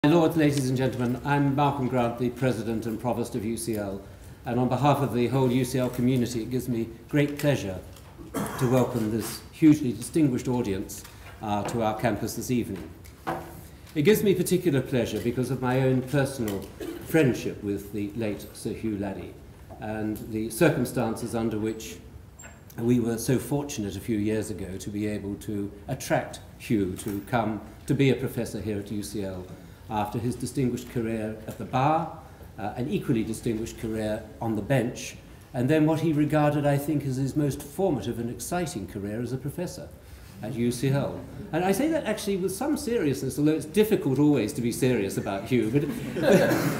My Lord, ladies and gentlemen, I'm Malcolm Grant, the President and Provost of UCL, and on behalf of the whole UCL community, it gives me great pleasure to welcome this hugely distinguished audience to our campus this evening. It gives me particular pleasure because of my own personal friendship with the late Sir Hugh Laddie and the circumstances under which we were so fortunate a few years ago to be able to attract Hugh to come to be a professor here at UCL after his distinguished career at the bar, an equally distinguished career on the bench, and then what he regarded, I think, as his most formative and exciting career as a professor at UCL. And I say that actually with some seriousness, although it's difficult always to be serious about Hugh, but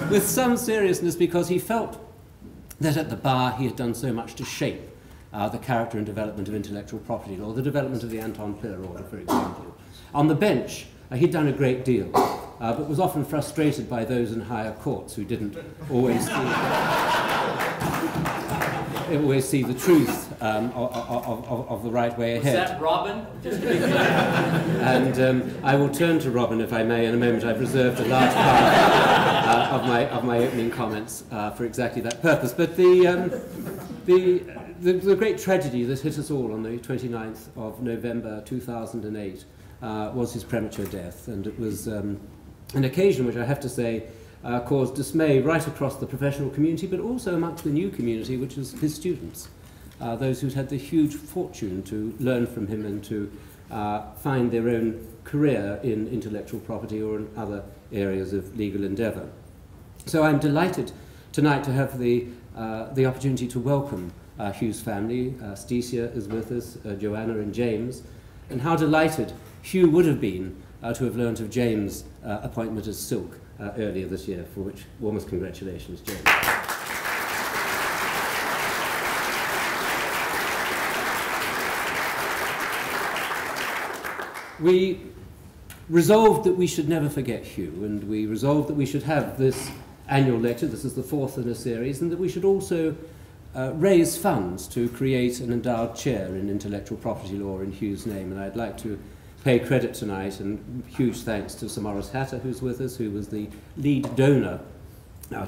with some seriousness, because he felt that at the bar he had done so much to shape the character and development of intellectual property law, the development of the Anton Pillar order, for example. On the bench, he'd done a great deal, but was often frustrated by those in higher courts who didn't always see the truth of the right way ahead. Was that Robin? And I will turn to Robin, if I may, in a moment. I've reserved a large part of my opening comments for exactly that purpose. But the great tragedy that hit us all on the 29th of November 2008 was his premature death, and it was an occasion which I have to say caused dismay right across the professional community, but also amongst the new community, which was his students, those who'd had the huge fortune to learn from him and to find their own career in intellectual property or in other areas of legal endeavour. So I'm delighted tonight to have the opportunity to welcome Hugh's family. Stecia is with us, Joanna and James, and how delighted Hugh would have been to have learnt of James' appointment as Silk earlier this year, for which warmest congratulations, James. We resolved that we should never forget Hugh, and we resolved that we should have this annual lecture, this is the fourth in a series, and that we should also raise funds to create an endowed chair in intellectual property law in Hugh's name. And I'd like to pay credit tonight, and huge thanks to Sir Maurice Hatter, who's with us, who was the lead donor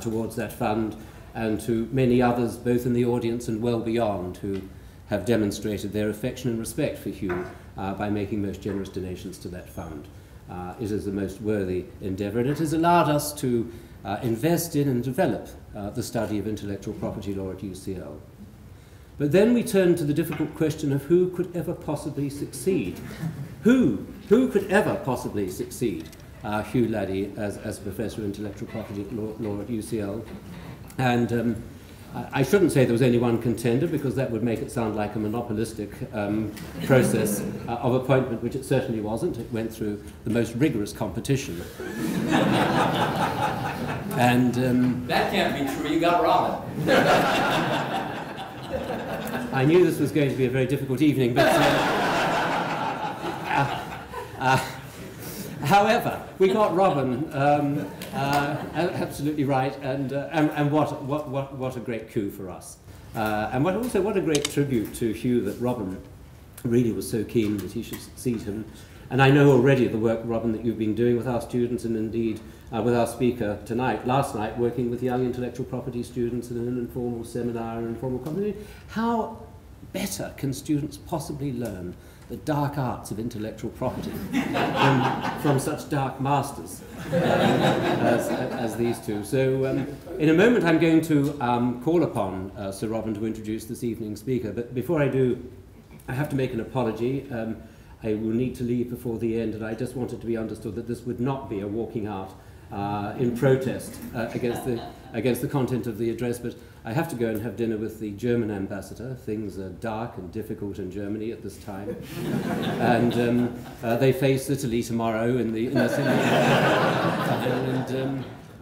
towards that fund, and to many others, both in the audience and well beyond, who have demonstrated their affection and respect for Hugh by making most generous donations to that fund. It is a most worthy endeavour, and it has allowed us to invest in and develop the study of intellectual property law at UCL. But then we turn to the difficult question of who could ever possibly succeed. Who could ever possibly succeed Hugh Laddie as Professor of Intellectual Property Law at UCL? And I shouldn't say there was only one contender, because that would make it sound like a monopolistic process of appointment, which it certainly wasn't. It went through the most rigorous competition. And that can't be true. You got Robin. I knew this was going to be a very difficult evening, but however, we got Robin absolutely right, and what a great coup for us, and what a great tribute to Hugh that Robin really was so keen that he should succeed him. And I know already the work, Robin, that you've been doing with our students, and indeed with our speaker tonight, last night, working with young intellectual property students in an informal seminar and informal community. How better can students possibly learn the dark arts of intellectual property from such dark masters as these two? So in a moment I'm going to call upon Sir Robin to introduce this evening's speaker, but before I do, I have to make an apology. I will need to leave before the end, and I just wanted to be understood that this would not be a walking out in protest against the content of the address, but I have to go and have dinner with the German ambassador. Things are dark and difficult in Germany at this time, and they face Italy tomorrow in the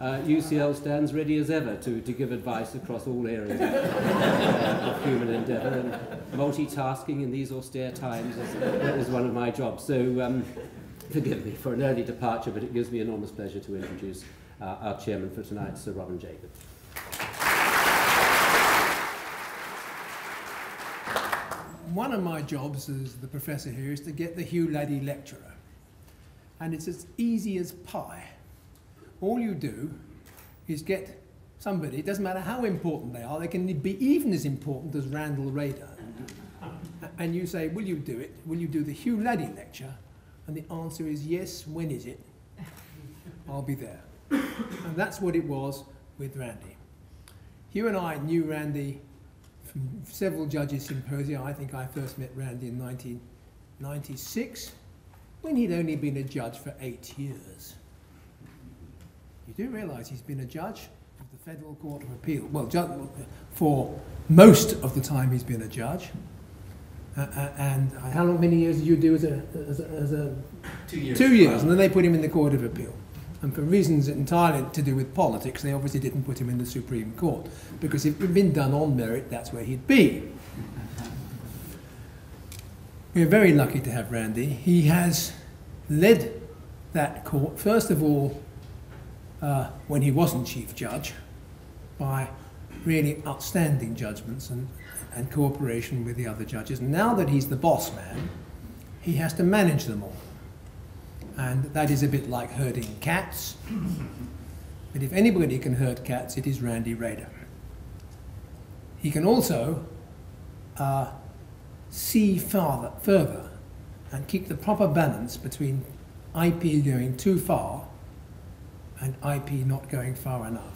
and UCL stands ready as ever to give advice across all areas of human endeavour, and multitasking in these austere times is one of my jobs. So forgive me for an early departure, but it gives me enormous pleasure to introduce our chairman for tonight, Sir Robin Jacob. One of my jobs as the professor here is to get the Hugh Laddie lecturer. And it's as easy as pie. all you do is get somebody, it doesn't matter how important they can be even as important as Randall Rader. And you say, will you do it? Will you do the Hugh Laddie lecture? And the answer is yes, when is it? I'll be there. And that's what it was with Randy. Hugh and I knew Randy from several judges' symposia. I think I first met Randy in 1996, when he'd only been a judge for 8 years. You do realise he's been a judge of the Federal Court of Appeal. Well, for most of the time he's been a judge. And how many years did you do as a 2 years. 2 years, and then they put him in the Court of Appeal. And for reasons entirely to do with politics, they obviously didn't put him in the Supreme Court, because if it had been done on merit, that's where he'd be. We're very lucky to have Randy. He has led that court, first of all, when he wasn't Chief Judge, by really outstanding judgments and cooperation with the other judges. Now that he's the boss man, he has to manage them all. And that is a bit like herding cats. But if anybody can herd cats, it is Randy Rader. He can also see further and keep the proper balance between IP going too far and IP not going far enough.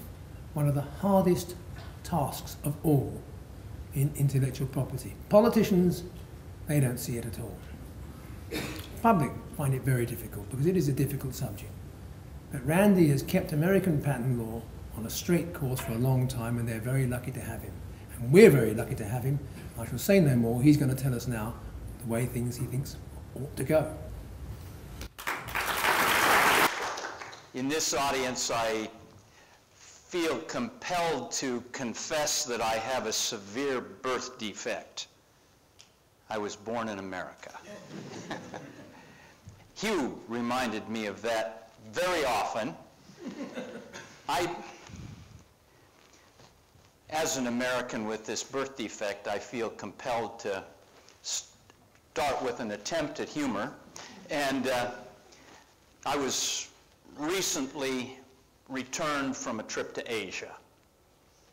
One of the hardest tasks of all in intellectual property. Politicians, they don't see it at all. Public find it very difficult because it is a difficult subject. But Randy has kept American patent law on a straight course for a long time, and they're very lucky to have him. And we're very lucky to have him. I shall say no more. He's going to tell us now the way things he thinks ought to go. In this audience, I feel compelled to confess that I have a severe birth defect. I was born in America. Hugh reminded me of that very often. As an American with this birth defect, I feel compelled to start with an attempt at humor. And I was recently returned from a trip to Asia.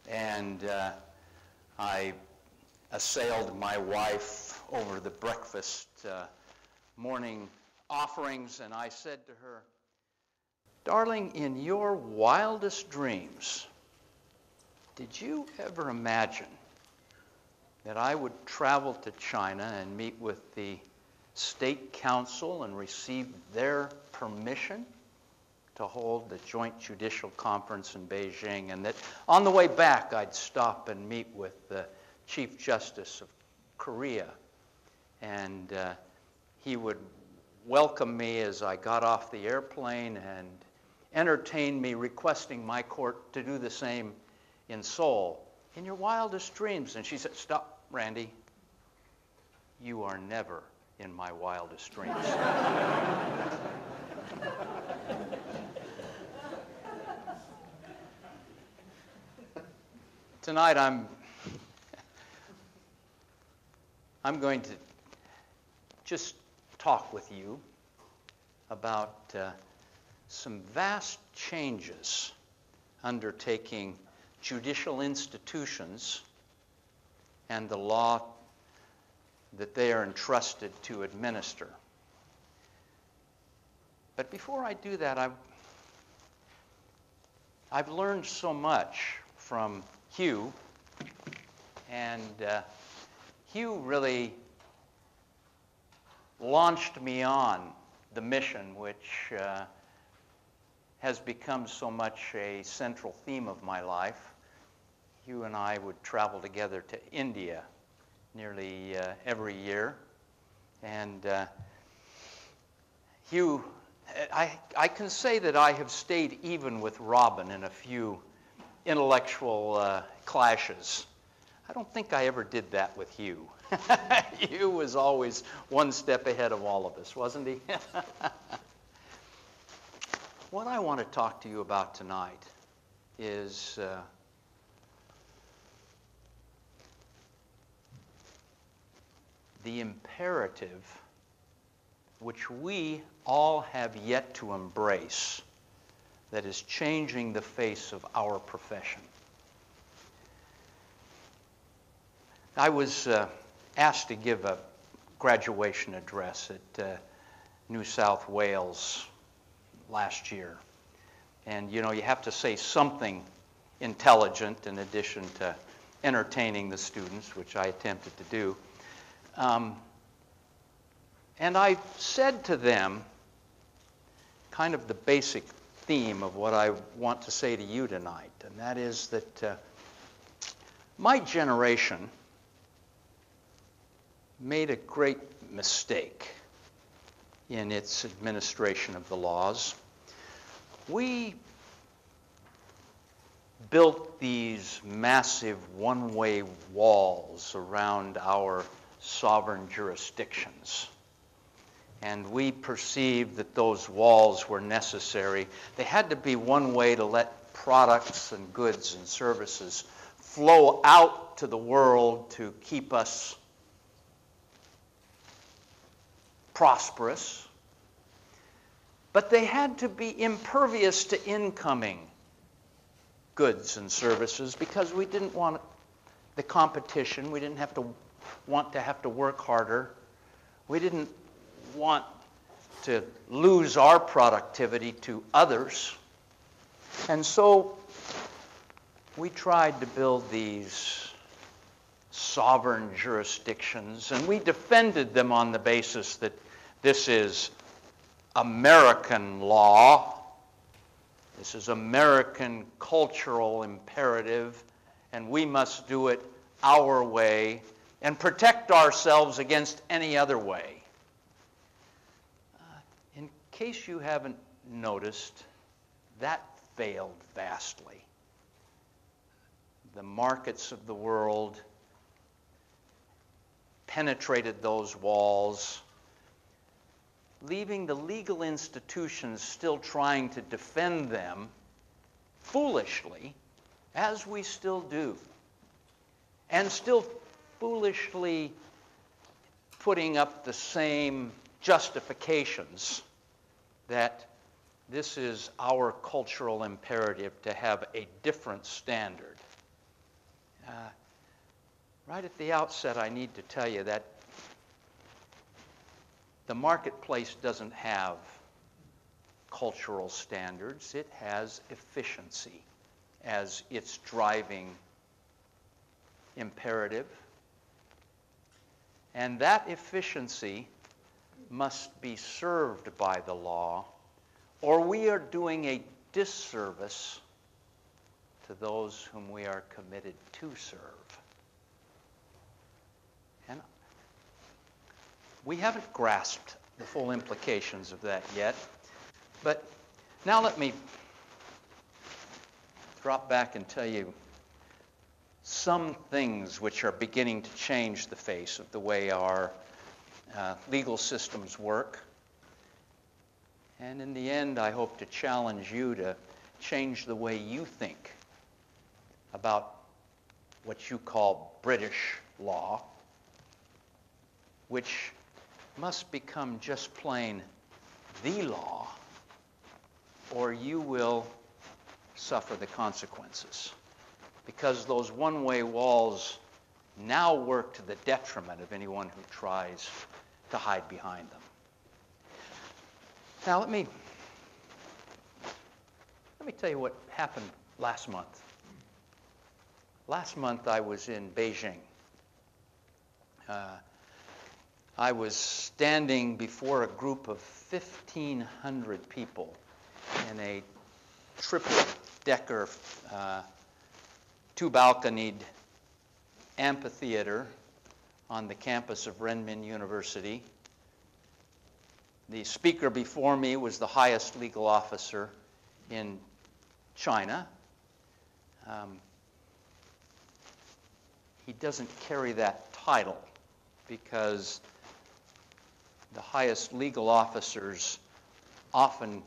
And I assailed my wife over the breakfast morning offerings, and I said to her, "Darling, in your wildest dreams, did you ever imagine that I would travel to China and meet with the State Council and receive their permission to hold the Joint Judicial Conference in Beijing, and that on the way back I'd stop and meet with the Chief Justice of Korea, and he would welcome me as I got off the airplane and entertain me, requesting my court to do the same in Seoul, in your wildest dreams?" And she said, "Stop, Randy. You are never in my wildest dreams." Tonight I'm going to just talk with you about some vast changes undertaking judicial institutions and the law that they are entrusted to administer. But before I do that, I've learned so much from Hugh, and Hugh really launched me on the mission which has become so much a central theme of my life. Hugh and I would travel together to India nearly every year, and Hugh, I can say that I have stayed even with Robin in a few intellectual clashes. I don't think I ever did that with Hugh. Hugh was always one step ahead of all of us, wasn't he? What I want to talk to you about tonight is the imperative which we all have yet to embrace that is changing the face of our profession. I was asked to give a graduation address at New South Wales last year. And you know, you have to say something intelligent in addition to entertaining the students, which I attempted to do. And I said to them kind of the basic theme of what I want to say to you tonight, and that is that my generation made a great mistake in its administration of the laws. We built these massive one-way walls around our sovereign jurisdictions. And we perceived that those walls were necessary. They had to be one way to let products and goods and services flow out to the world to keep us prosperous. But they had to be impervious to incoming goods and services because we didn't want the competition. We didn't want to work harder. We didn't want to lose our productivity to others. And so we tried to build these sovereign jurisdictions, and we defended them on the basis that this is American law, this is American cultural imperative, and we must do it our way and protect ourselves against any other way. In case you haven't noticed, that failed vastly. The markets of the world penetrated those walls, leaving the legal institutions still trying to defend them foolishly, as we still do, and still foolishly putting up the same justifications that this is our cultural imperative to have a different standard. Right at the outset, I need to tell you that the marketplace doesn't have cultural standards. It has efficiency as its driving imperative. And that efficiency must be served by the law, or we are doing a disservice to those whom we are committed to serve. And we haven't grasped the full implications of that yet, but now let me drop back and tell you some things which are beginning to change the face of the way our legal systems work. And in the end, I hope to challenge you to change the way you think about what you call British law, which must become just plain the law, or you will suffer the consequences. Because those one-way walls now work to the detriment of anyone who tries to hide behind them. Now let me tell you what happened last month. Last month I was in Beijing. I was standing before a group of 1,500 people in a triple-decker, two-balconied amphitheater on the campus of Renmin University. The speaker before me was the highest legal officer in China. He doesn't carry that title because the highest legal officers often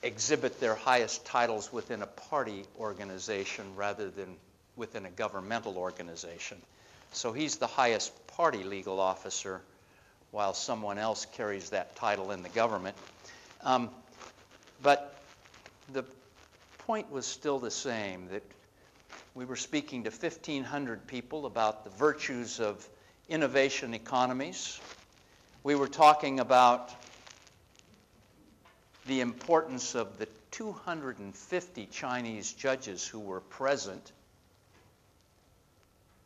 exhibit their highest titles within a party organization rather than within a governmental organization. So he's the highest party legal officer while someone else carries that title in the government. But the point was still the same, that we were speaking to 1,500 people about the virtues of innovation economies. We were talking about the importance of the 250 Chinese judges who were present,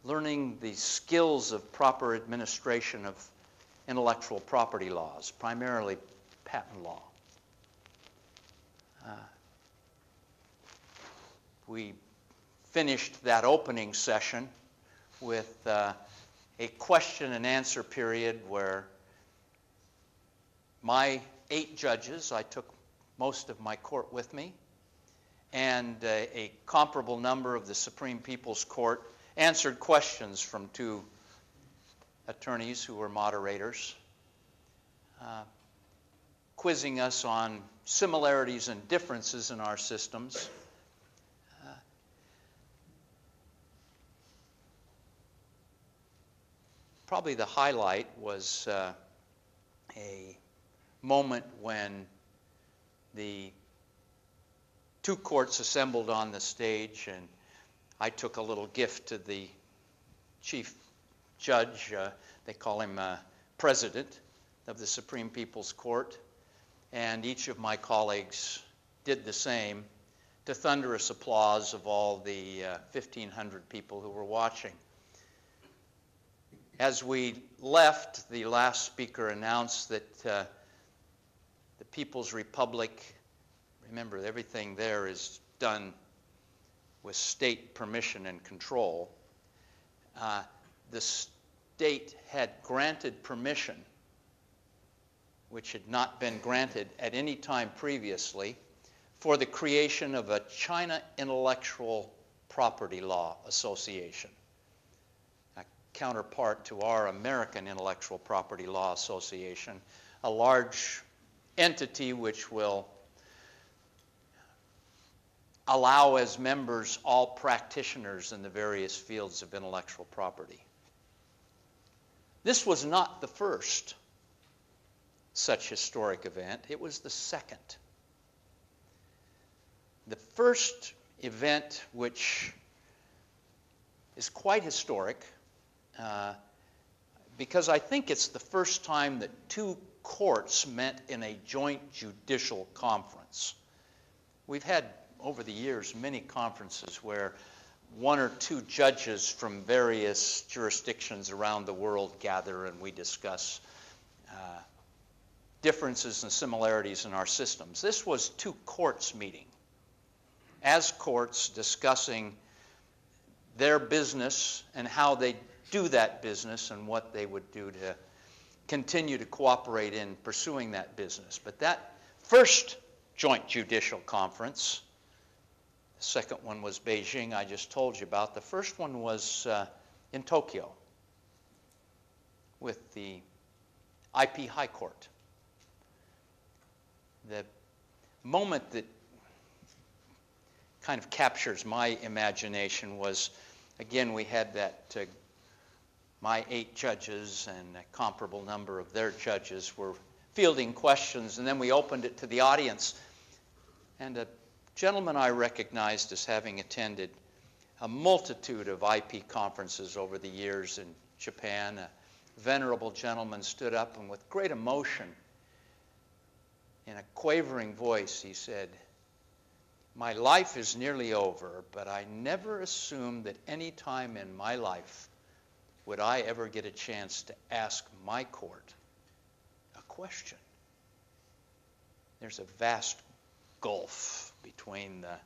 learning the skills of proper administration of intellectual property laws, primarily patent law. We finished that opening session with a question and answer period where my 8 judges, I took most of my court with me, and a comparable number of the Supreme People's Court answered questions from 2 attorneys who were moderators, quizzing us on similarities and differences in our systems. Probably the highlight was a moment when the 2 courts assembled on the stage, and I took a little gift to the chief judge. They call him president of the Supreme People's Court, and each of my colleagues did the same, to thunderous applause of all the 1,500 people who were watching. As we left, the last speaker announced that the People's Republic, remember, everything there is done with state permission and control. The state had granted permission, which had not been granted at any time previously, for the creation of a China Intellectual Property Law Association, a counterpart to our American Intellectual Property Law Association, a large entity which will allow as members all practitioners in the various fields of intellectual property. This was not the first such historic event. It was the second. The first event, which is quite historic, because I think it's the first time that 2 courts met in a joint judicial conference. We've had, over the years, many conferences where 1 or 2 judges from various jurisdictions around the world gather and we discuss differences and similarities in our systems. This was 2 courts meeting, as courts discussing their business and how they do that business and what they would do to continue to cooperate in pursuing that business. But that first joint judicial conference, the second one was Beijing, I just told you about. The first one was in Tokyo with the IP High Court. The moment that kind of captures my imagination was, again, we had that my 8 judges and a comparable number of their judges were fielding questions, and then we opened it to the audience. And a gentleman I recognized as having attended a multitude of IP conferences over the years in Japan, a venerable gentleman stood up and with great emotion, in a quavering voice, he said, "My life is nearly over, but I never assumed that any time in my life would I ever get a chance to ask my court a question." There's a vast gulf between the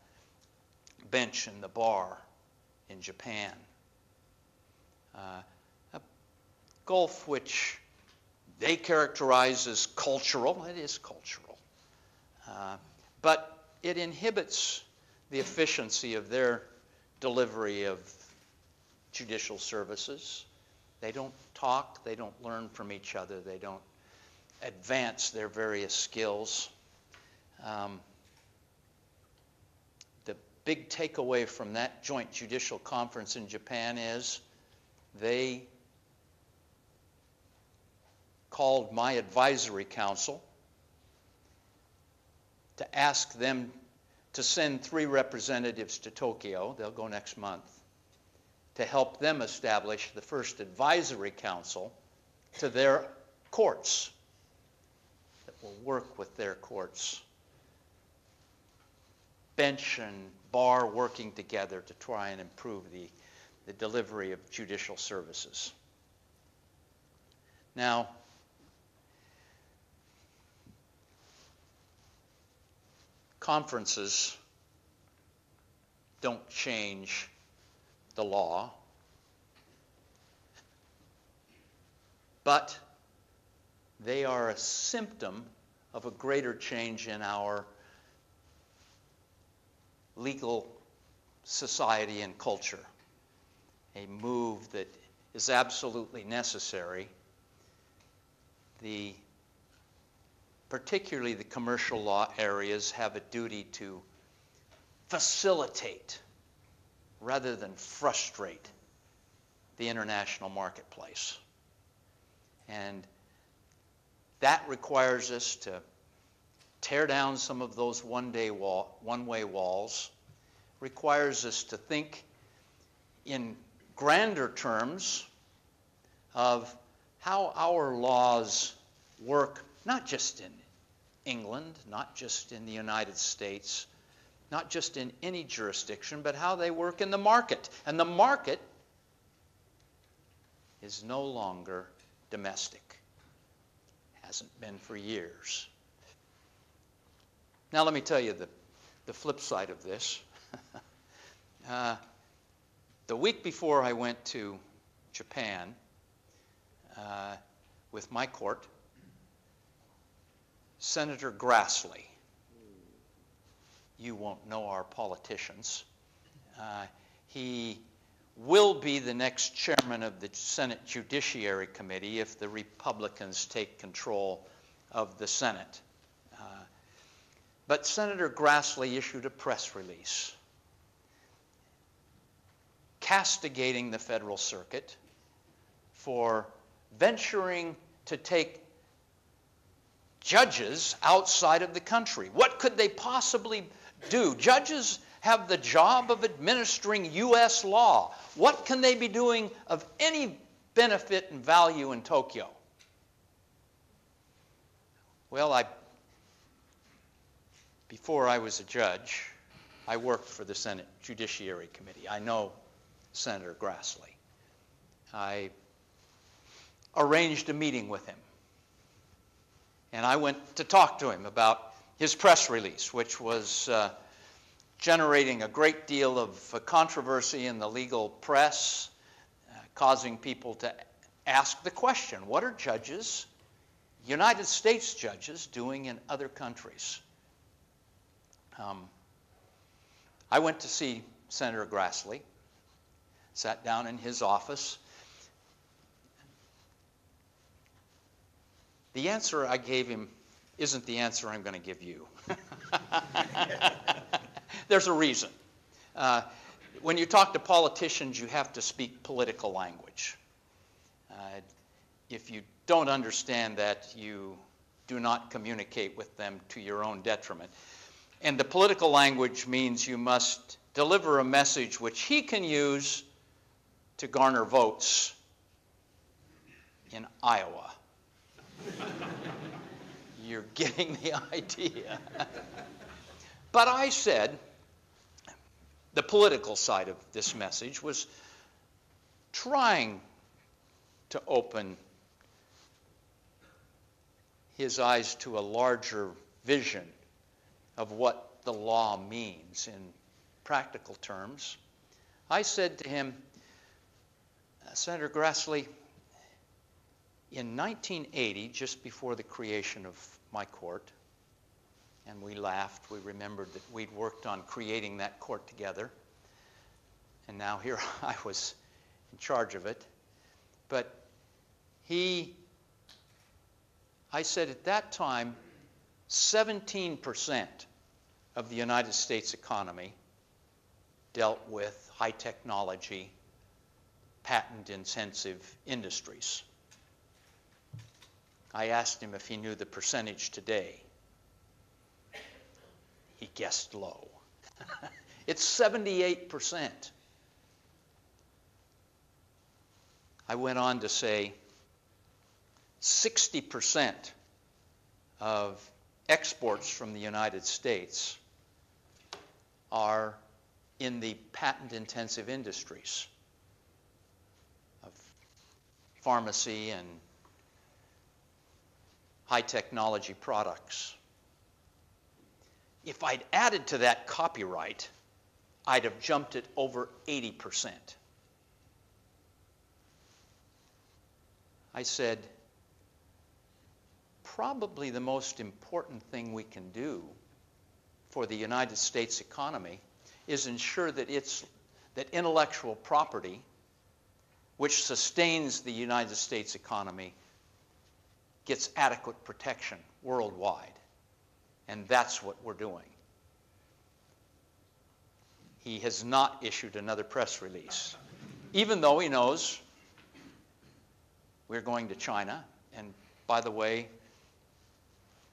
bench and the bar in Japan. A gulf which they characterize as cultural. It is cultural. But it inhibits the efficiency of their delivery of judicial services. They don't talk, they don't learn from each other, they don't advance their various skills. The big takeaway from that joint judicial conference in Japan is they called my advisory council to ask them to send 3 representatives to Tokyo, they'll go next month, to help them establish the first advisory council to their courts that will work with their courts. Bench and bar working together to try and improve the delivery of judicial services. Now, conferences don't change the law, but they are a symptom of a greater change in our legal society and culture, a move that is absolutely necessary. Particularly the commercial law areas have a duty to facilitate rather than frustrate the international marketplace. And that requires us to tear down some of those one-way walls, requires us to think in grander terms of how our laws work, not just in England, not just in the United States, not just in any jurisdiction, but how they work in the market. And the market is no longer domestic. Hasn't been for years. Now let me tell you the flip side of this. The week before I went to Japan with my court, Senator Grassley, you won't know our politicians, he will be the next chairman of the Senate Judiciary Committee if the Republicans take control of the Senate. But Senator Grassley issued a press release castigating the Federal Circuit for venturing to take judges outside of the country. What could they possibly do? Judges have the job of administering U.S. law. What can they be doing of any benefit and value in Tokyo? Well, before I was a judge, I worked for the Senate Judiciary Committee. I know Senator Grassley. I arranged a meeting with him. And I went to talk to him about his press release, which was generating a great deal of controversy in the legal press, causing people to ask the question, what are judges, United States judges, doing in other countries? I went to see Senator Grassley, sat down in his office. The answer I gave him isn't the answer I'm going to give you. There's a reason. When you talk to politicians, you have to speak political language. If you don't understand that, you do not communicate with them to your own detriment. And the political language means you must deliver a message which he can use to garner votes in Iowa. You're getting the idea. But I said, the political side of this message was trying to open his eyes to a larger vision of what the law means in practical terms. I said to him, Senator Grassley, in 1980, just before the creation of my court, and we laughed, we remembered that we'd worked on creating that court together, and now here I was in charge of it. But I said at that time, 17% of the United States economy dealt with high technology, patent-intensive industries. I asked him if he knew the percentage today. He guessed low. It's 78%. I went on to say 60% of exports from the United States are in the patent-intensive industries of pharmacy and high-technology products. If I'd added to that copyright, I'd have jumped it over 80%. I said, probably the most important thing we can do for the United States economy is ensure that that intellectual property, which sustains the United States economy, gets adequate protection worldwide. And that's what we're doing. He has not issued another press release, even though he knows we're going to China. And by the way,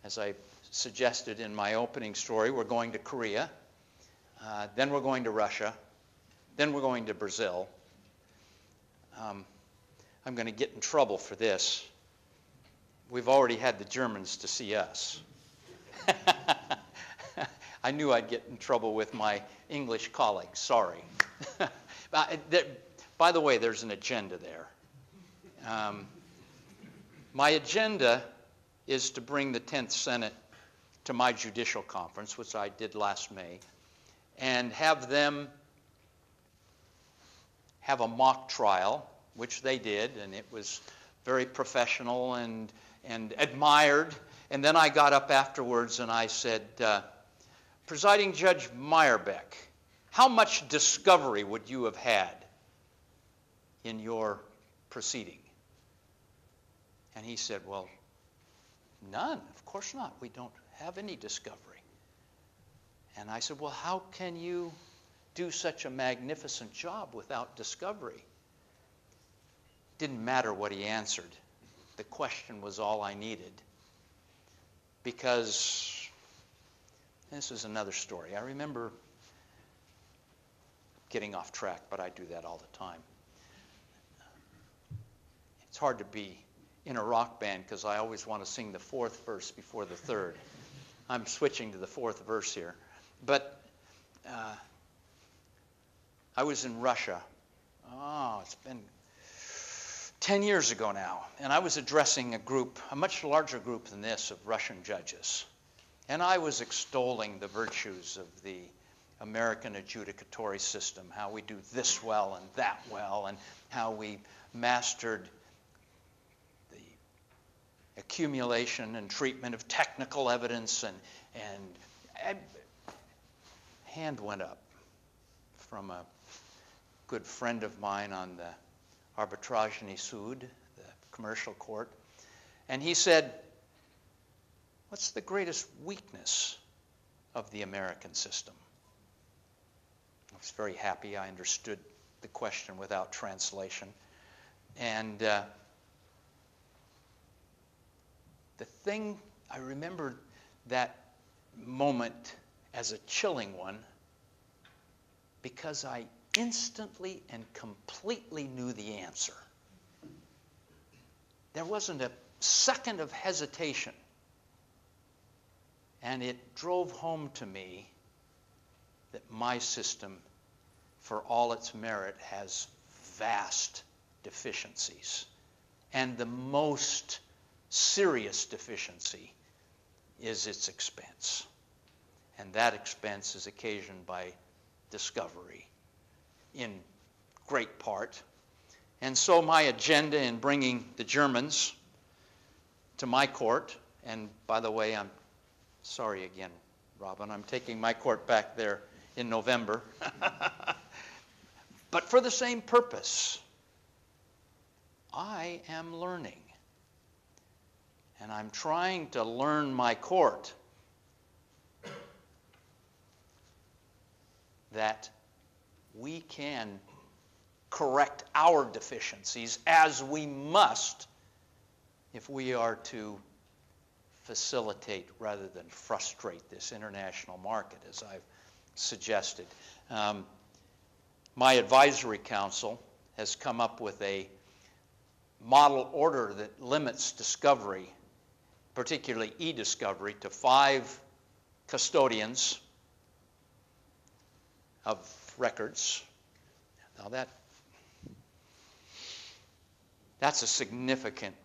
as I suggested in my opening story, we're going to Korea, then we're going to Russia, then we're going to Brazil. I'm going to get in trouble for this. We've already had the Germans to see us. I knew I'd get in trouble with my English colleagues, sorry. By the way, there's an agenda there. My agenda is to bring the 10th Senate to my judicial conference, which I did last May, and have them have a mock trial, which they did, and it was very professional and admired. And then I got up afterwards and I said, Presiding Judge Meyerbeck, how much discovery would you have had in your proceeding? And he said, well, none, of course not. We don't have any discovery. And I said, well, how can you do such a magnificent job without discovery? Didn't matter what he answered. The question was all I needed. Because, this is another story. I remember getting off track, but I do that all the time. It's hard to be in a rock band because I always want to sing the fourth verse before the third. I'm switching to the fourth verse here. But I was in Russia. Oh, it's been 10 years ago now. And I was addressing a group, a much larger group than this, of Russian judges. And I was extolling the virtues of the American adjudicatory system, how we do this well and that well, and how we mastered the accumulation and treatment of technical evidence. And hand went up from a good friend of mine on the Arbitrajny Sud, the commercial court. And he said, what's the greatest weakness of the American system? I was very happy. I understood the question without translation. And the thing, I remember that moment as a chilling one because I instantly and completely knew the answer. There wasn't a second of hesitation. And it drove home to me that my system, for all its merit, has vast deficiencies. And the most serious deficiency is its expense. And that expense is occasioned by discovery in great part. And so my agenda in bringing the Germans to my court, and by the way, I'm sorry again, Robin, I'm taking my court back there in November. But for the same purpose, I am learning. And I'm trying to learn my court that we can correct our deficiencies as we must if we are to facilitate rather than frustrate this international market, as I've suggested. My advisory council has come up with a model order that limits discovery, particularly e-discovery, to 5 custodians of records. Now that's a significant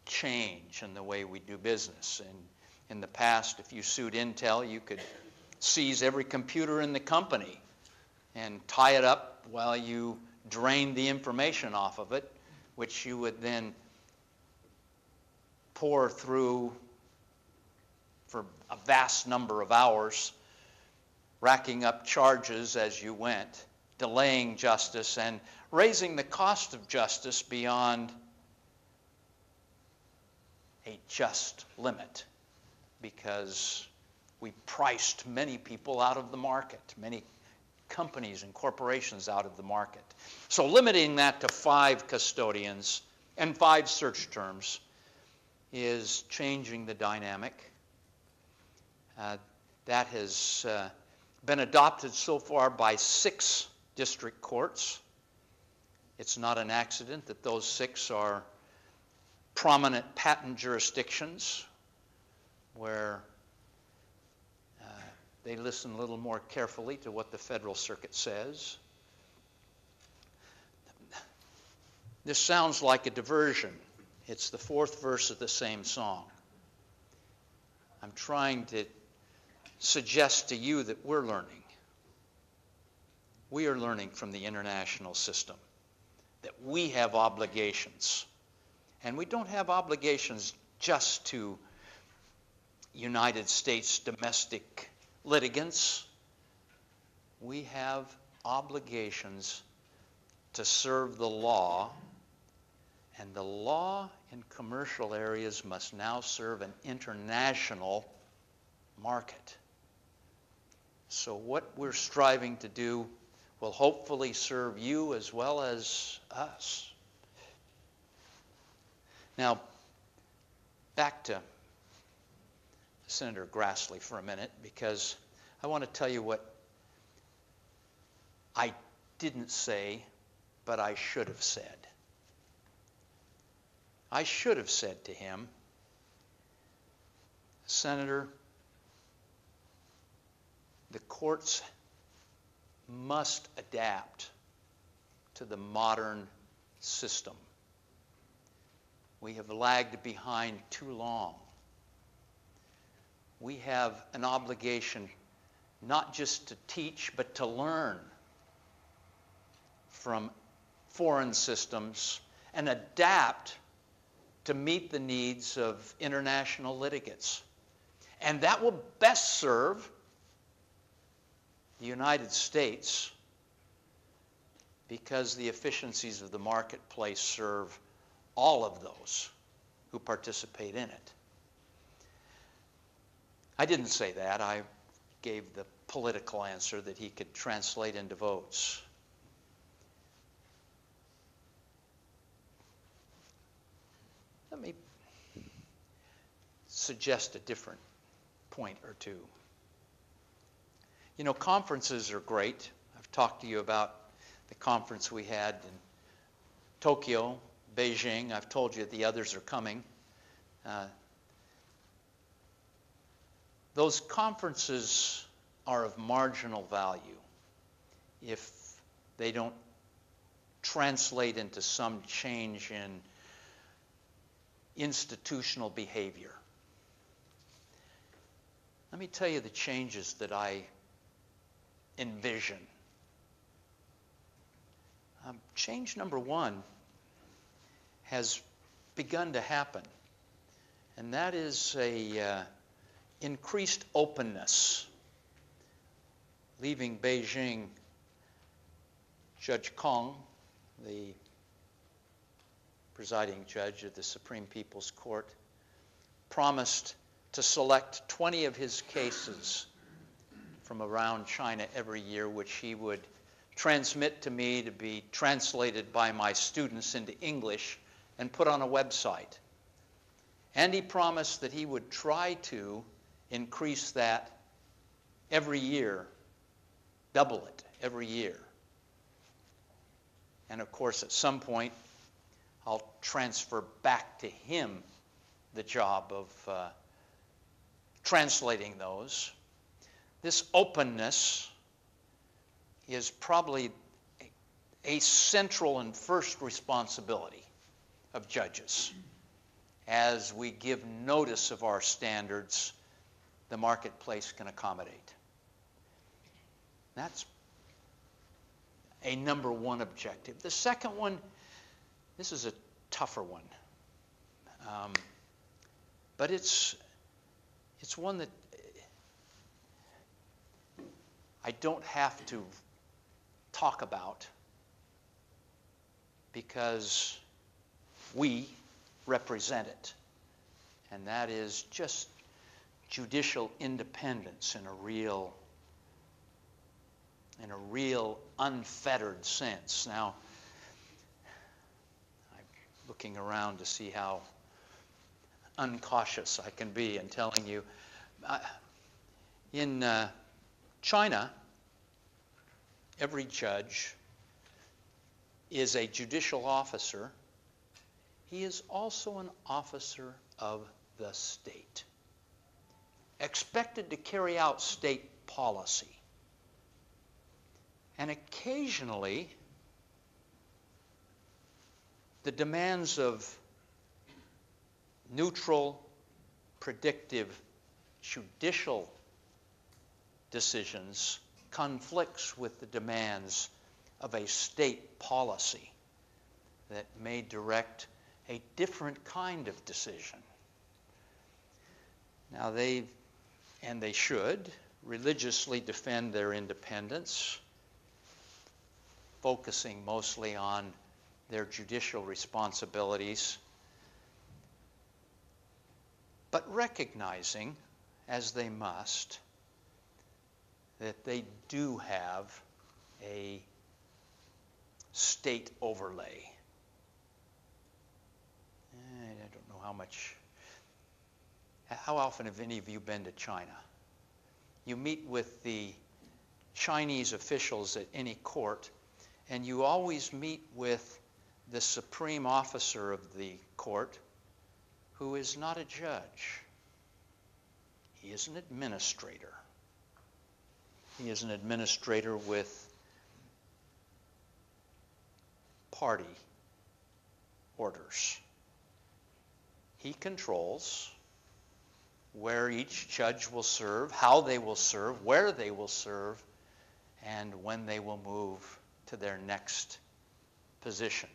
change in the way we do business. And in the past, if you sued Intel, you could seize every computer in the company and tie it up while you drained the information off of it, which you would then pour through for a vast number of hours, racking up charges as you went, delaying justice, and raising the cost of justice beyond a just limit, because we priced many people out of the market, many companies and corporations out of the market. So limiting that to 5 custodians and 5 search terms is changing the dynamic. That has been adopted so far by 6 district courts. It's not an accident that those 6 are prominent patent jurisdictions where they listen a little more carefully to what the Federal Circuit says. This sounds like a diversion. It's the 4th verse of the same song. I'm trying to suggest to you that we're learning. We are learning from the international system that we have obligations. And we don't have obligations just to United States domestic litigants. We have obligations to serve the law, and the law in commercial areas must now serve an international market. So what we're striving to do will hopefully serve you as well as us. Now, back to Senator Grassley for a minute, because I want to tell you what I didn't say, but I should have said. I should have said to him, Senator, the courts must adapt to the modern system. We have lagged behind too long. We have an obligation not just to teach, but to learn from foreign systems and adapt to meet the needs of international litigants. And that will best serve the United States because the efficiencies of the marketplace serve all of those who participate in it. I didn't say that. I gave the political answer that he could translate into votes. Let me suggest a different point or two. You know, conferences are great. I've talked to you about the conference we had in Tokyo, Beijing. I've told you the others are coming. Those conferences are of marginal value if they don't translate into some change in institutional behavior. Let me tell you the changes that I envision. Change number 1 has begun to happen, and that is a increased openness. Leaving Beijing, Judge Kong, the presiding judge of the Supreme People's Court, promised to select 20 of his cases from around China every year, which he would transmit to me to be translated by my students into English and put on a website. And he promised that he would try to increase that every year double it every year. And of course, at some point, I'll transfer back to him the job of translating those. This openness is probably a central and first responsibility of judges. As we give notice of our standards, the marketplace can accommodate. That's a number one objective. The second one, this is a tougher one, but it's one that I don't have to talk about because we represent it, and that is just judicial independence in a real unfettered sense. Now, I'm looking around to see how uncautious I can be in telling you. In China, every judge is a judicial officer. He is also an officer of the state, expected to carry out state policy. And occasionally, the demands of neutral, predictive, judicial decisions conflicts with the demands of a state policy that may direct a different kind of decision. Now they should religiously defend their independence, focusing mostly on their judicial responsibilities, but recognizing, as they must, that they do have a state overlay. I don't know how often have any of you been to China? You meet with the Chinese officials at any court, and you always meet with the supreme officer of the court, who is not a judge. He is an administrator. He is an administrator with party orders. He controls where each judge will serve, how they will serve, where they will serve, and when they will move to their next position.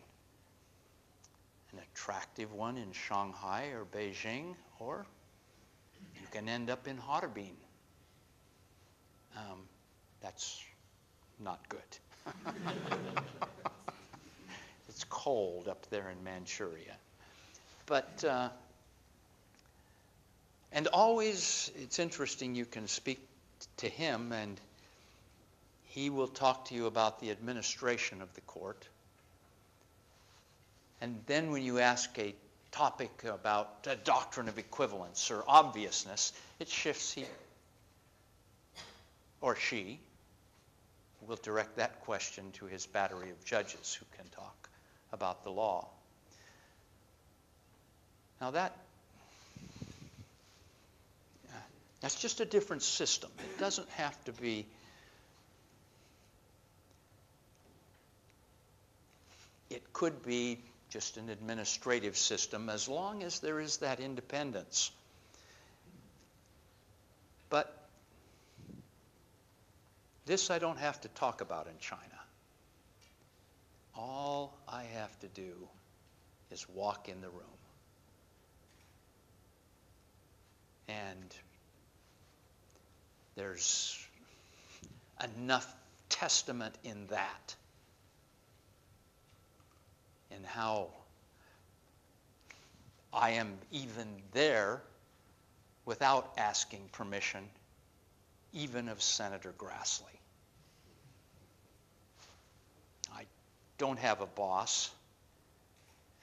An attractive one in Shanghai or Beijing, or you can end up in Harbin. That's not good. It's cold up there in Manchuria. But, and always, it's interesting, you can speak to him and he will talk to you about the administration of the court. And then when you ask a topic about the doctrine of equivalence or obviousness, it shifts. He or she will direct that question to his battery of judges who can talk about the law. Now that's just a different system. It doesn't have to be it could be just an administrative system as long as there is that independence. But this I don't have to talk about in China. All I have to do is walk in the room. And there's enough testament in that, in how I am even there without asking permission, even of Senator Grassley. I don't have a boss,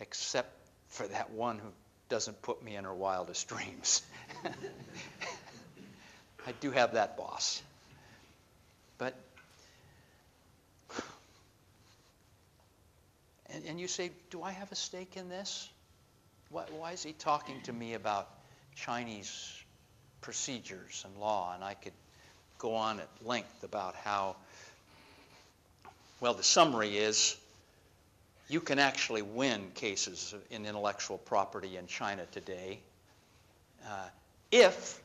except for that one who doesn't put me in her wildest dreams. I do have that boss. But you say, do I have a stake in this? Why is he talking to me about Chinese procedures and law? And I could go on at length about how, well, the summary is you can actually win cases in intellectual property in China today if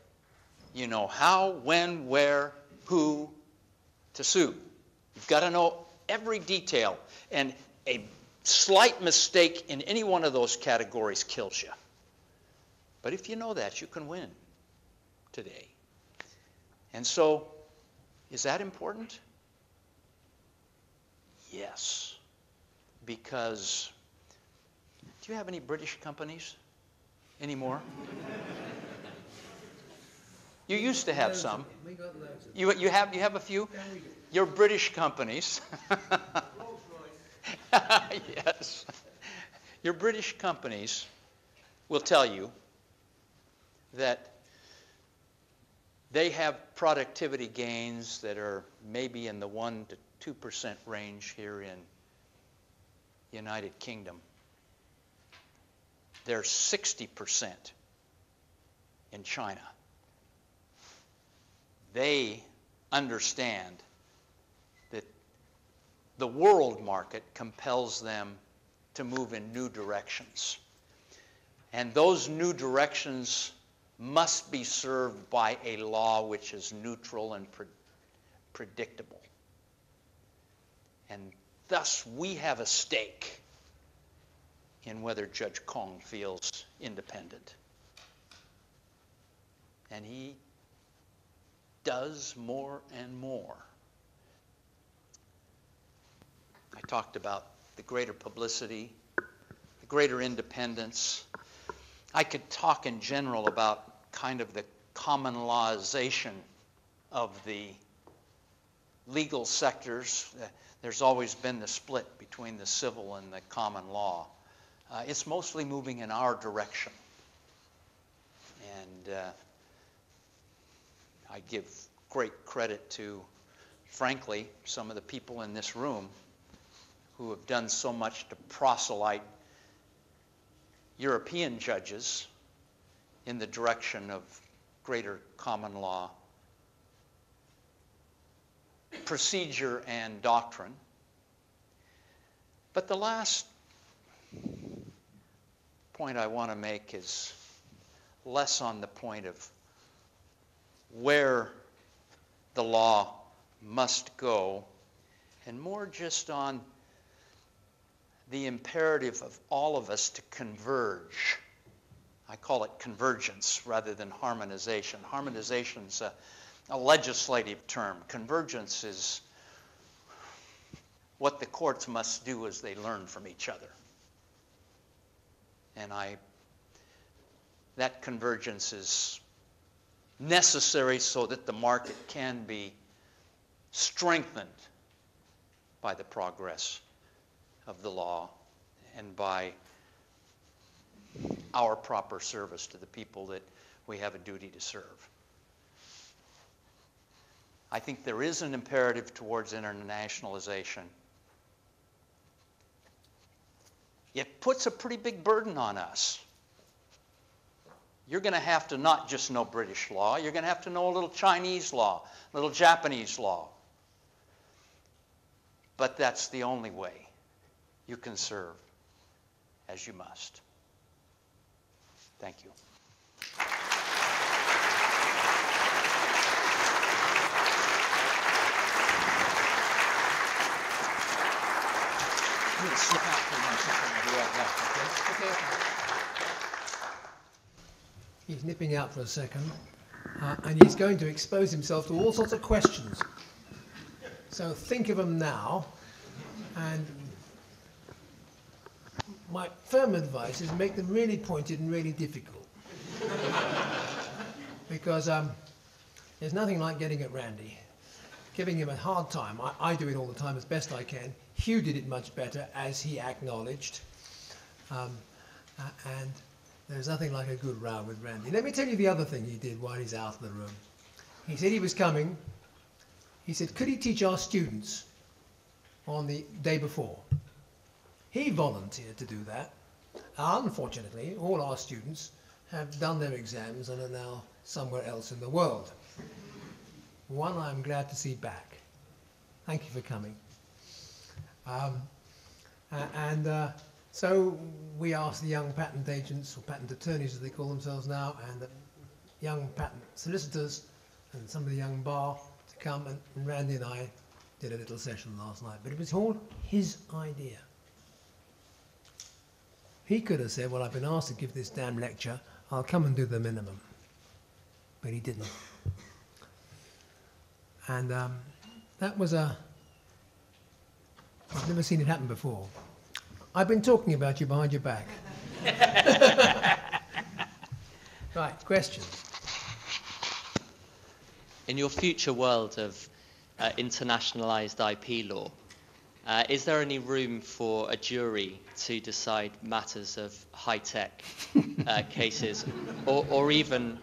you know how, when, where, who to sue. You've got to know every detail, and a slight mistake in any one of those categories kills you. But if you know that, you can win today. And so, is that important? Yes. Because, do you have any British companies anymore? You used to have some. We got loads of You have a few? Yeah, we do. Your British companies. Yes. Your British companies will tell you that they have productivity gains that are maybe in the 1 to 2% range here in the United Kingdom. They're 60% in China. They understand that the world market compels them to move in new directions. And those new directions must be served by a law which is neutral and predictable. And thus, we have a stake in whether Judge Kong feels independent. And he does more and more. I talked about the greater publicity, the greater independence. I could talk in general about kind of the common lawization of the legal sectors. There's always been the split between the civil and the common law. It's mostly moving in our direction. And I give great credit to, frankly, some of the people in this room who have done so much to proselyte European judges in the direction of greater common law procedure and doctrine. But the last point I want to make is less on the point of where the law must go, and more just on the imperative of all of us to converge. I call it convergence rather than harmonization. Harmonization is a legislative term. Convergence is what the courts must do as they learn from each other. And that convergence is necessary so that the market can be strengthened by the progress of the law and by our proper service to the people that we have a duty to serve. I think there is an imperative towards internationalization. It puts a pretty big burden on us. You're going to have to not just know British law, you're going to have to know a little Chinese law, a little Japanese law. But that's the only way you can serve as you must. Thank you. I'm going to slip out for 1 second and be right back, okay? He's nipping out for a second, and he's going to expose himself to all sorts of questions. So think of them now, and my firm advice is make them really pointed and really difficult. Because there's nothing like getting at Randy, giving him a hard time. I do it all the time as best I can. Hugh did it much better, as he acknowledged. And there's nothing like a good row with Randy. Let me tell you the other thing he did while he's out of the room. He said he was coming. He said, could he teach our students on the day before? He volunteered to do that. Unfortunately, all our students have done their exams and are now somewhere else in the world. One I'm glad to see back. Thank you for coming. So we asked the young patent agents, or patent attorneys as they call themselves now, and the young patent solicitors and some of the young bar to come, and Randy and I did a little session last night. But it was all his idea. He could have said, well, I've been asked to give this damn lecture, I'll come and do the minimum. But he didn't. And that was I've never seen it happen before. I've been talking about you behind your back. Right, questions? In your future world of internationalised IP law, is there any room for a jury to decide matters of high-tech cases, or even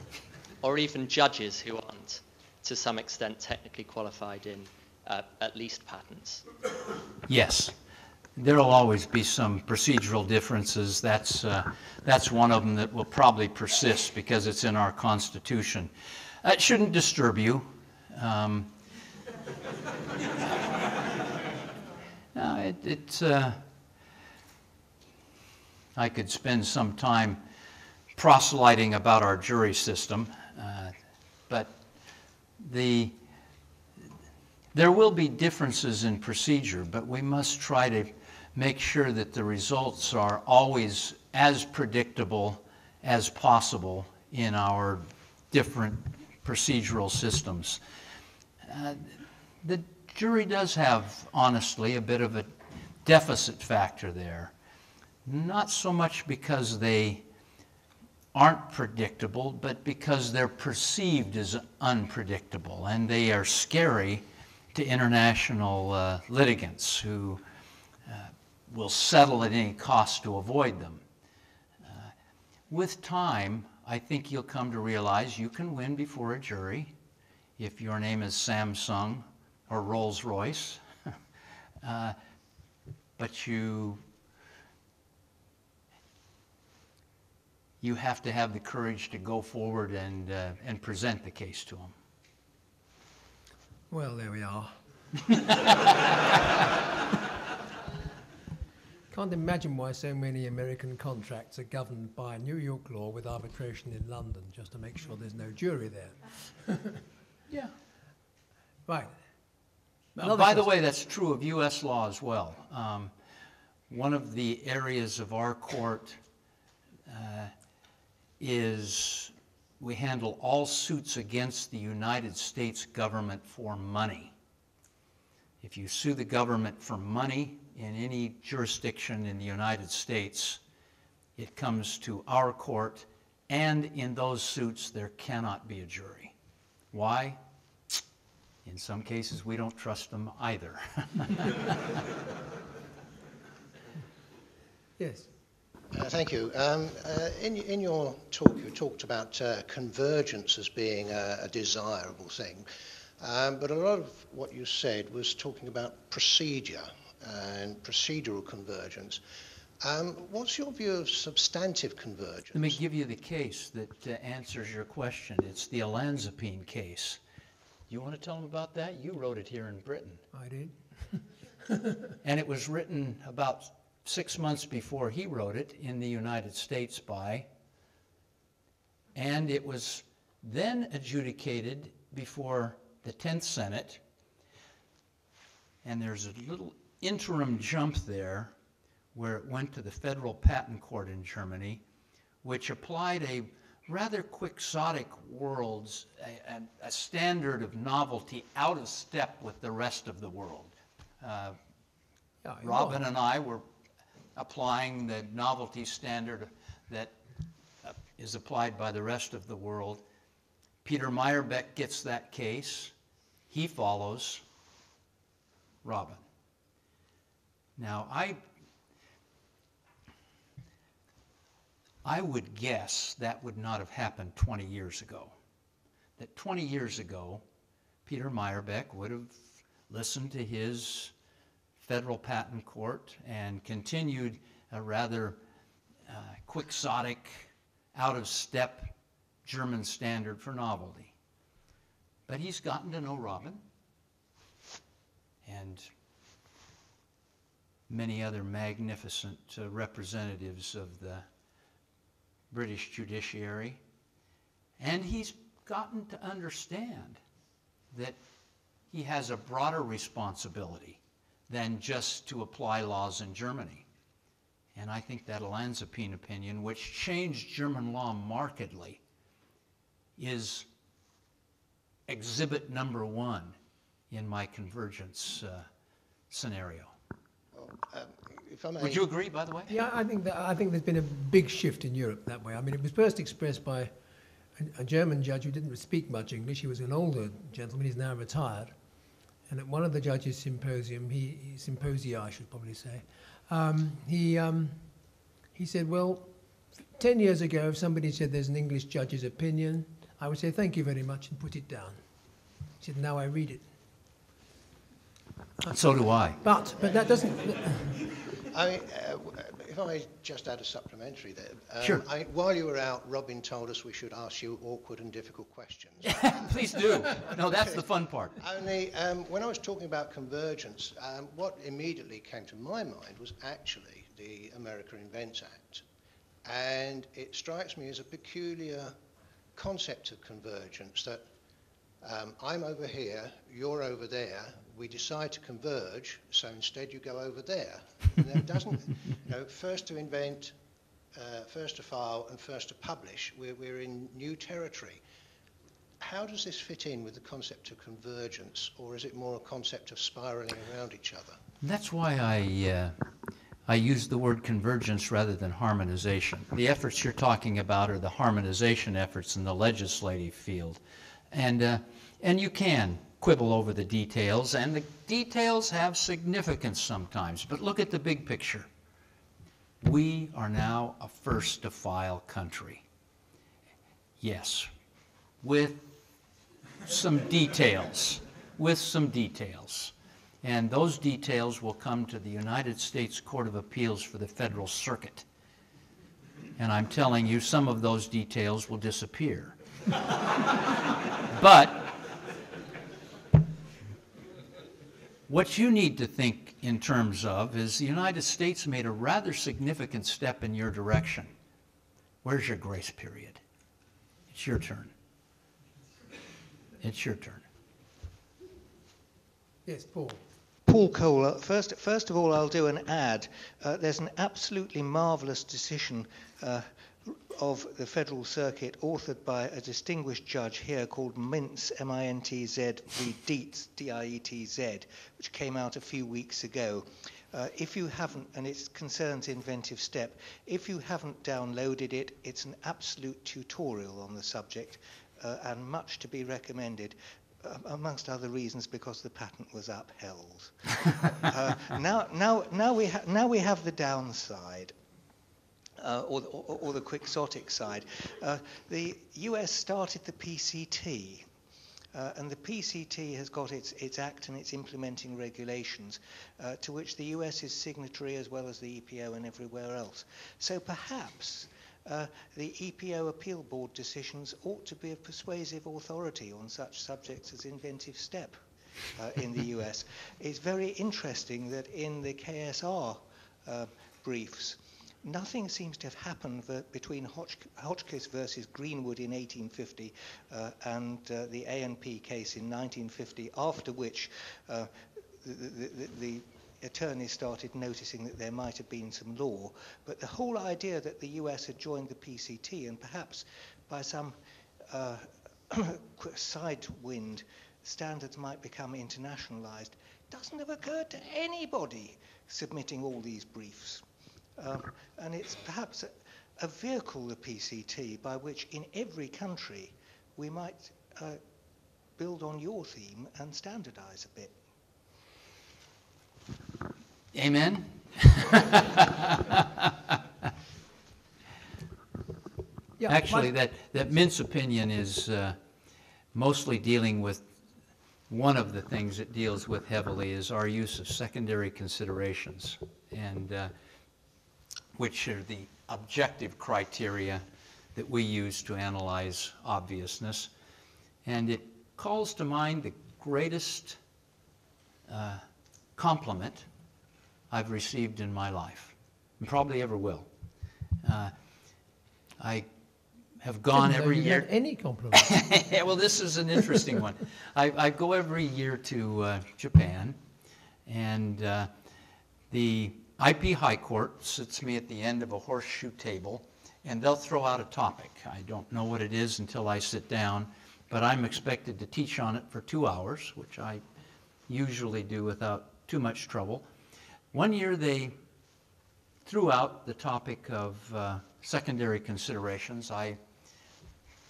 judges who aren't, to some extent, technically qualified in at least patents? Yes. There will always be some procedural differences. That's one of them that will probably persist because it's in our Constitution. It shouldn't disturb you. No, I could spend some time proselyting about our jury system, but there will be differences in procedure, but we must try to make sure that the results are always as predictable as possible in our different procedural systems. The jury does have, honestly, a bit of a deficit factor there. Not so much because they aren't predictable, but because they're perceived as unpredictable, and they are scary to international litigants who will settle at any cost to avoid them. With time, I think you'll come to realize you can win before a jury if your name is Samsung or Rolls-Royce, but you have to have the courage to go forward and present the case to them. Well, there we are. Can't imagine why so many American contracts are governed by New York law with arbitration in London, just to make sure there's no jury there. Yeah. Right. By the way, that's true of U.S. law as well. One of the areas of our court is we handle all suits against the United States government for money. If you sue the government for money in any jurisdiction in the United States, it comes to our court, and in those suits there cannot be a jury. Why? In some cases we don't trust them either. Yes. Thank you. In your talk, you talked about convergence as being a desirable thing, but a lot of what you said was talking about procedure and procedural convergence. What's your view of substantive convergence? Let me give you the case that answers your question. It's the Olanzapine case. You want to tell them about that? You wrote it here in Britain. I did. And it was written about 6 months before he wrote it in the United States and it was then adjudicated before the 10th Senate, and there's a little interim jump there where it went to the Federal Patent Court in Germany, which applied a rather quixotic world's, a standard of novelty out of step with the rest of the world. Robin and I were applying the novelty standard that is applied by the rest of the world. Peter Meyerbeck gets that case. He follows Robin. Now, I would guess that would not have happened 20 years ago. That 20 years ago, Peter Meyerbeck would have listened to his federal patent court and continued a rather quixotic, out-of-step German standard for novelty. But he's gotten to know Robin and many other magnificent representatives of the British judiciary, and he's gotten to understand that he has a broader responsibility than just to apply laws in Germany. And I think that Olanzapine opinion, which changed German law markedly, is exhibit number one in my convergence scenario. Well, if I may, Would you agree, by the way? Yeah, I think there's been a big shift in Europe that way. I mean, it was first expressed by a German judge who didn't speak much English. He was an older gentleman. He's now retired. And at one of the judges' symposia, I should probably say, he said, well, 10 years ago, if somebody said there's an English judge's opinion, I would say, thank you very much, and put it down. He said, now I read it. So do I. But that doesn't... I mean, if I may just add a supplementary there. Sure. While you were out, Robin told us we should ask you awkward and difficult questions. Please do. No, that's the fun part. Only when I was talking about convergence, what immediately came to my mind was actually the America Invents Act. And it strikes me as a peculiar concept of convergence that I'm over here, you're over there, we decide to converge, so instead you go over there. And that doesn't, first to invent, first to file, and first to publish, we're in new territory. How does this fit in with the concept of convergence, or is it more a concept of spiraling around each other? That's why I use the word convergence rather than harmonization. The efforts you're talking about are the harmonization efforts in the legislative field. And you can quibble over the details, and the details have significance sometimes, but look at the big picture. We are now a first-to-file country. Yes, with some details, And those details will come to the United States Court of Appeals for the Federal Circuit. And I'm telling you, some of those details will disappear. But what you need to think in terms of is the United States made a rather significant step in your direction. Where's your grace period? It's your turn. It's your turn. Yes, Paul. Paul Kohler, first of all, I'll do an ad. There's an absolutely marvellous decision of the Federal Circuit authored by a distinguished judge here called Mintz, M-I-N-T-Z, v. Dietz, D-I-E-T-Z, which came out a few weeks ago. If you haven't, and it concerns Inventive Step, if you haven't downloaded it, it's an absolute tutorial on the subject and much to be recommended. Amongst other reasons, because the patent was upheld. Now we have the downside, or the quixotic side. The US started the PCT, and the PCT has got its act and its implementing regulations, to which the US is signatory as well as the EPO and everywhere else. So perhaps the EPO Appeal Board decisions ought to be of persuasive authority on such subjects as Inventive Step in the US. It's very interesting that in the KSR briefs, nothing seems to have happened between Hotchkiss versus Greenwood in 1850 and the A&P case in 1950, after which the attorneys started noticing that there might have been some law. But the whole idea that the US had joined the PCT and perhaps by some side wind standards might become internationalized doesn't have occurred to anybody submitting all these briefs. And it's perhaps a vehicle, the PCT, by which in every country we might build on your theme and standardize a bit. Amen? Yeah, Actually, that Mintz opinion is mostly dealing with one of the things it deals with heavily is our use of secondary considerations, and which are the objective criteria that we use to analyze obviousness. And it calls to mind the greatest compliment I've received in my life, and probably ever will. I have gone every year. Had any compliment? Well, this is an interesting one. I go every year to Japan, and the IP High Court sits me at the end of a horseshoe table, and they'll throw out a topic. I don't know what it is until I sit down, but I'm expected to teach on it for 2 hours, which I usually do without too much trouble. One year they threw out the topic of secondary considerations. I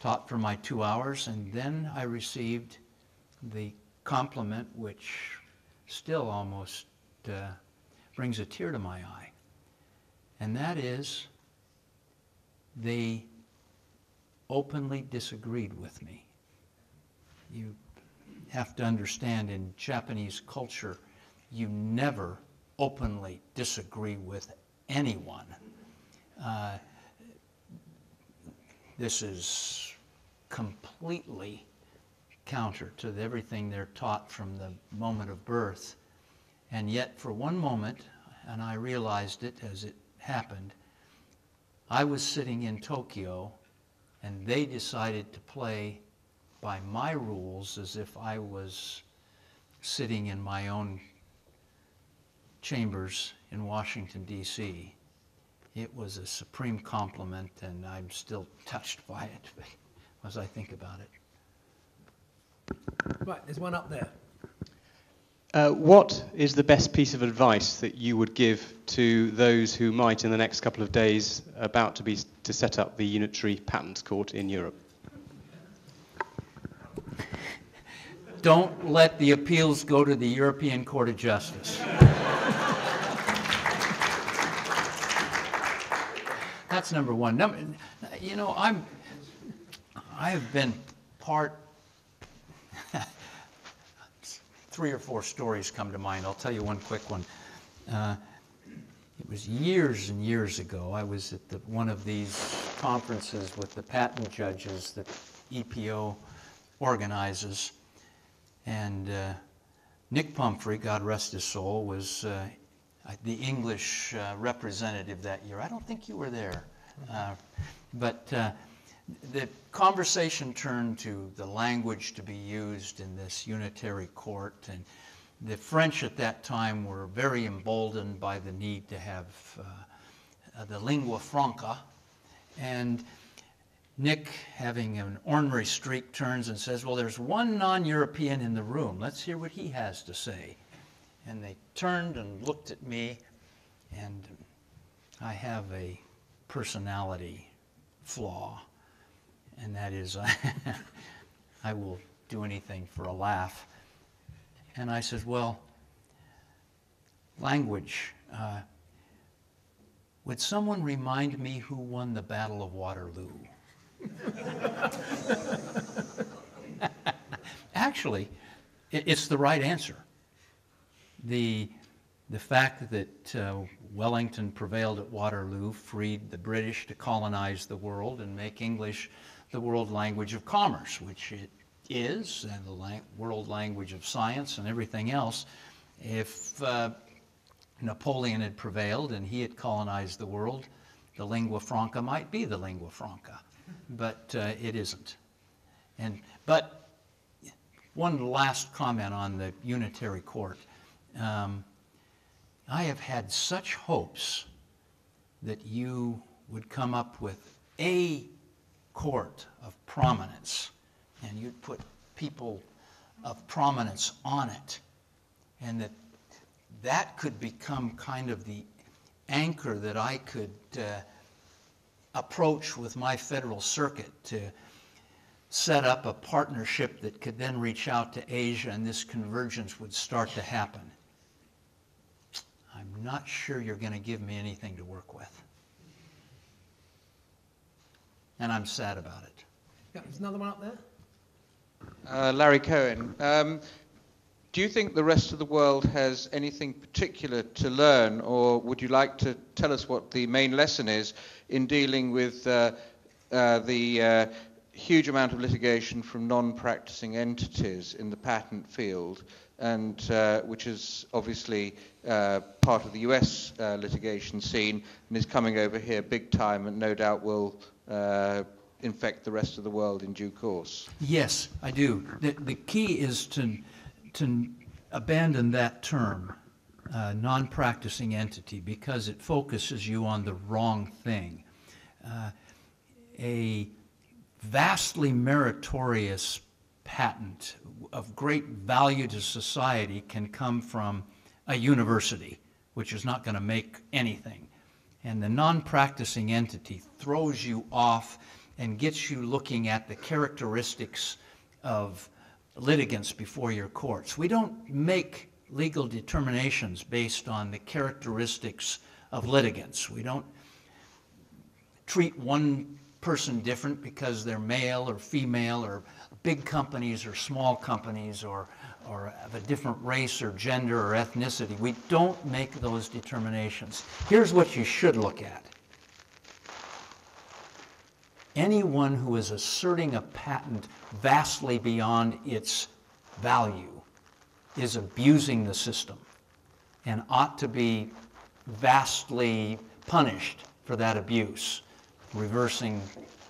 taught for my 2 hours, and then I received the compliment which still almost brings a tear to my eye. And that is, they openly disagreed with me. You have to understand, in Japanese culture, you never openly disagree with anyone. This is completely counter to everything they're taught from the moment of birth. And yet, for one moment, and I realized it as it happened, I was sitting in Tokyo, and they decided to play by my rules as if I was sitting in my own chambers in Washington, D.C. It was a supreme compliment, and I'm still touched by it as I think about it. Right, there's one up there. What is the best piece of advice that you would give to those who might, in the next couple of days, about to set up the Unitary Patents Court in Europe? Don't let the appeals go to the European Court of Justice. That's number one. You know, I have been part. 3 or 4 stories come to mind. I'll tell you one quick one. It was years and years ago. I was at one of these conferences with the patent judges that EPO organizes, and Nick Pumphrey, God rest his soul, was the English representative that year. I don't think you were there, but the conversation turned to the language to be used in this unitary court, and the French at that time were very emboldened by the need to have the lingua franca, and Nick, having an ornery streak, turns and says, well, there's one non-European in the room. Let's hear what he has to say. And they turned and looked at me, and I have a personality flaw, and that is I will do anything for a laugh. And I said, well, language. Would someone remind me who won the Battle of Waterloo? Actually, it's the right answer. The fact that Wellington prevailed at Waterloo freed the British to colonize the world and make English the world language of commerce, which it is, and the world language of science and everything else. If Napoleon had prevailed and he had colonized the world, the lingua franca might be the lingua franca, but it isn't. But one last comment on the unitary court. I have had such hopes that you would come up with a court of prominence, and you'd put people of prominence on it, and that could become kind of the anchor that I could approach with my federal circuit to set up a partnership that could then reach out to Asia, and this convergence would start to happen. I'm not sure you're going to give me anything to work with. And I'm sad about it. Yeah, there's another one up there. Larry Cohen, Do you think the rest of the world has anything particular to learn, or would you like to tell us what the main lesson is in dealing with the huge amount of litigation from non-practicing entities in the patent field, and which is obviously part of the US litigation scene and is coming over here big time and no doubt will infect the rest of the world in due course? Yes, I do. The key is to abandon that term, non-practicing entity, because it focuses you on the wrong thing. A vastly meritorious patent of great value to society can come from a university, which is not going to make anything. And the non-practicing entity throws you off and gets you looking at the characteristics of litigants before your courts. We don't make legal determinations based on the characteristics of litigants. We don't treat one person different because they're male or female or big companies or small companies or of a different race or gender or ethnicity. We don't make those determinations. Here's what you should look at. Anyone who is asserting a patent vastly beyond its value is abusing the system and ought to be vastly punished for that abuse, reversing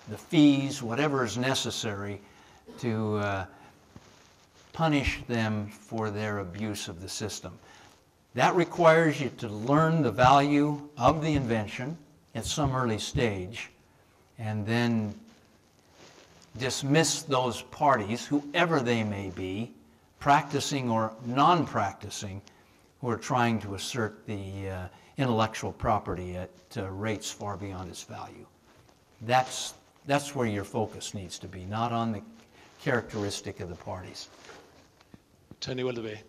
the fees, whatever is necessary to punish them for their abuse of the system. That requires you to learn the value of the invention at some early stage and then dismiss those parties, whoever they may be, practicing or non-practicing, who are trying to assert the intellectual property at rates far beyond its value. That's where your focus needs to be, not on the characteristic of the parties. Tony Willoughby.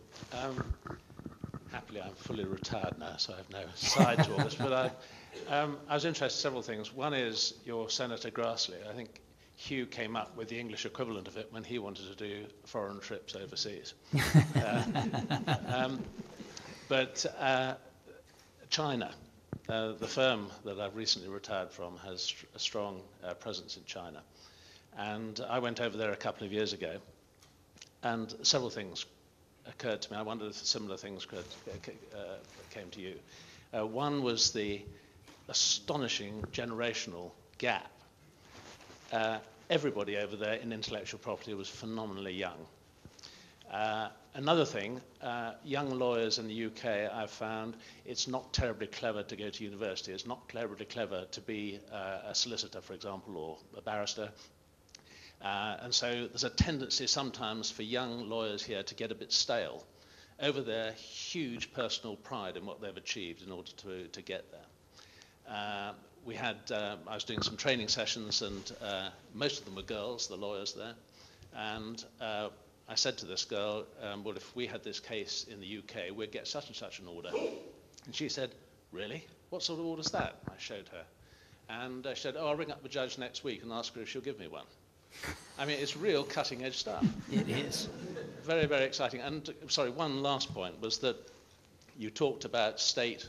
Happily, I'm fully retired now, so I have no side to all this. But I was interested in several things. One is your Senator Grassley. I think Hugh came up with the English equivalent of it when he wanted to do foreign trips overseas. But China, the firm that I've recently retired from has a strong presence in China. And I went over there a couple of years ago, and several things occurred to me. I wondered if similar things came to you. One was the astonishing generational gap. Everybody over there in intellectual property was phenomenally young. Another thing, young lawyers in the UK, I've found it's not terribly clever to go to university. It's not terribly clever to be a solicitor, for example, or a barrister. And so there's a tendency sometimes for young lawyers here to get a bit stale over their huge personal pride in what they've achieved in order to get there. I was doing some training sessions, and most of them were girls, the lawyers there. And I said to this girl, well, if we had this case in the UK, we'd get such and such an order. And she said, really? What sort of order's that? I showed her. And she said, oh, I'll ring up the judge next week and ask her if she'll give me one. I mean, it's real cutting-edge stuff. It is. Very, very exciting. And, sorry, one last point was that you talked about state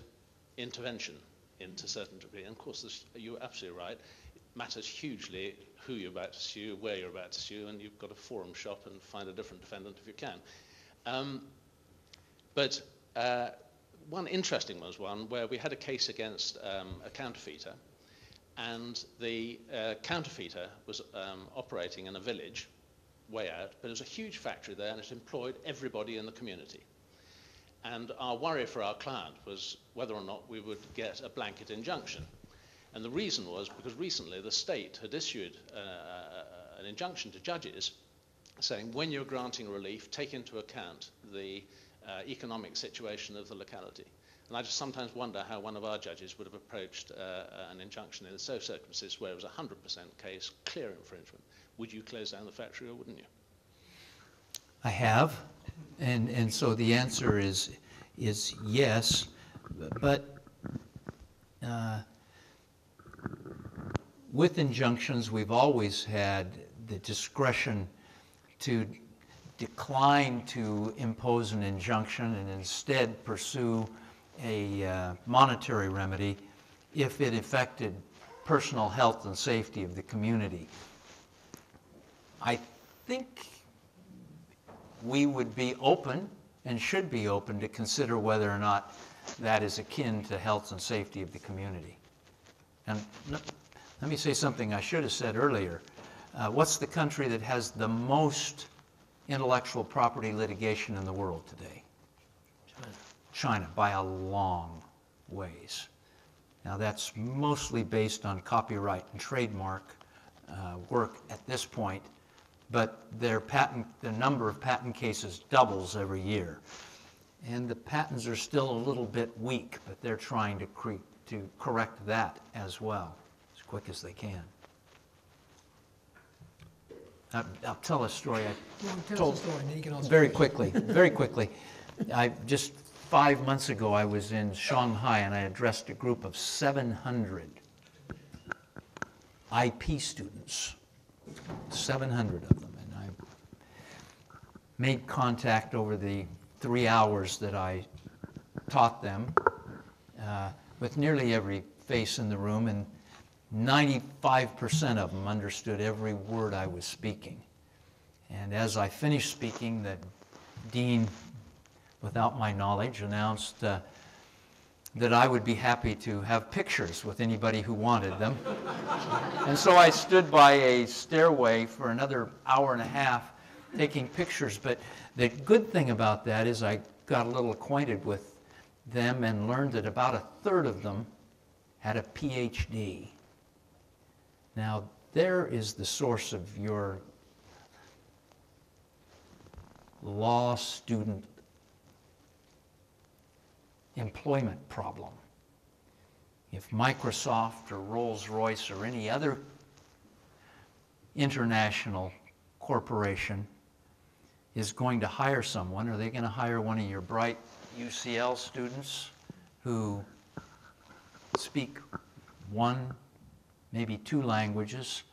intervention into certain degree. And, of course, you're absolutely right. It matters hugely who you're about to sue, where you're about to sue, and you've got to forum shop and find a different defendant if you can. But one interesting was one where we had a case against a counterfeiter, and the counterfeiter was operating in a village way out, but it was a huge factory there, and it employed everybody in the community. And our worry for our client was whether or not we would get a blanket injunction. And the reason was because recently the state had issued an injunction to judges saying when you're granting relief, take into account the economic situation of the locality. And I just sometimes wonder how one of our judges would have approached an injunction in those circumstances where it was a 100% case, clear infringement. Would you close down the factory or wouldn't you? I have, and so the answer is yes, but with injunctions, we've always had the discretion to decline to impose an injunction and instead pursue a monetary remedy if it affected personal health and safety of the community. I think we would be open and should be open to consider whether or not that is akin to health and safety of the community. And let me say something I should have said earlier. What's the country that has the most intellectual property litigation in the world today? China, by a long ways. Now that's mostly based on copyright and trademark work at this point, but the number of patent cases doubles every year. And the patents are still a little bit weak, but they're trying to correct that as well, as quick as they can. I'll tell a story I told very quickly. Just 5 months ago, I was in Shanghai and I addressed a group of 700 IP students, 700 of them, and I made contact over the 3 hours that I taught them with nearly every face in the room, and 95% of them understood every word I was speaking. And as I finished speaking, the dean, without my knowledge, announced that I would be happy to have pictures with anybody who wanted them. And so I stood by a stairway for another hour and a half taking pictures. But the good thing about that is I got a little acquainted with them and learned that about a third of them had a PhD. Now, there is the source of your law student employment problem. If Microsoft or Rolls-Royce or any other international corporation is going to hire someone, are they going to hire one of your bright UCL students who speak one, maybe two languages,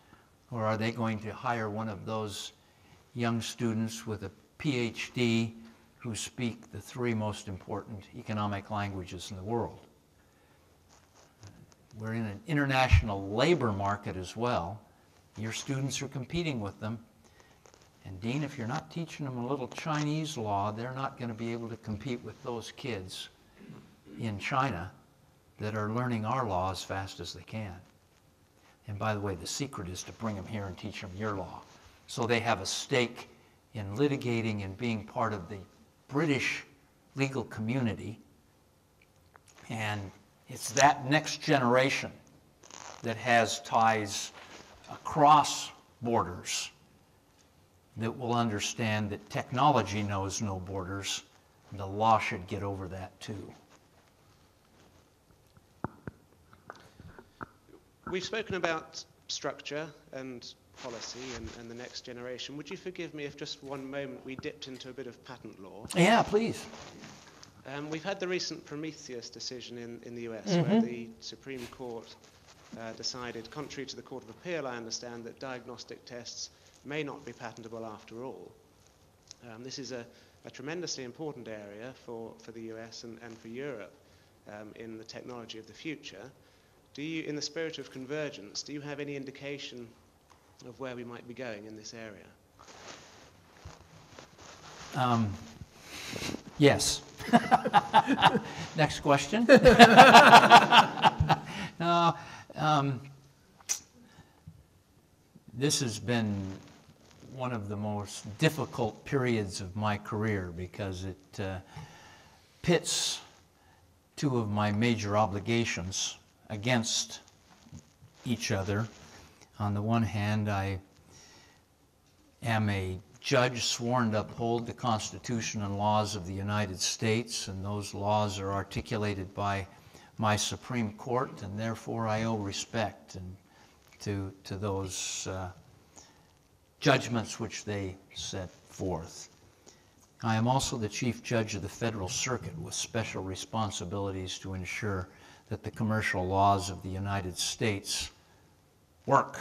or are they going to hire one of those young students with a PhD who speak the three most important economic languages in the world? We're in an international labor market as well. Your students are competing with them. And Dean, if you're not teaching them a little Chinese law, they're not going to be able to compete with those kids in China that are learning our law as fast as they can. And by the way, the secret is to bring them here and teach them your law. So they have a stake in litigating and being part of the British legal community. And it's that next generation that has ties across borders that will understand that technology knows no borders, and the law should get over that too. We've spoken about structure and policy and the next generation. Would you forgive me if just one moment we dipped into a bit of patent law? Yeah, please. We've had the recent Prometheus decision in the US, where the Supreme Court decided, contrary to the Court of Appeal, I understand, that diagnostic tests may not be patentable after all. This is a tremendously important area for the US and for Europe in the technology of the future. Do you, in the spirit of convergence, do you have any indication of where we might be going in this area? Yes. Next question. No, this has been one of the most difficult periods of my career because it pits two of my major obligations against each other. On the one hand, I am a judge sworn to uphold the Constitution and laws of the United States, and those laws are articulated by my Supreme Court, and therefore I owe respect to those judgments which they set forth. I am also the Chief Judge of the Federal Circuit with special responsibilities to ensure that the commercial laws of the United States work.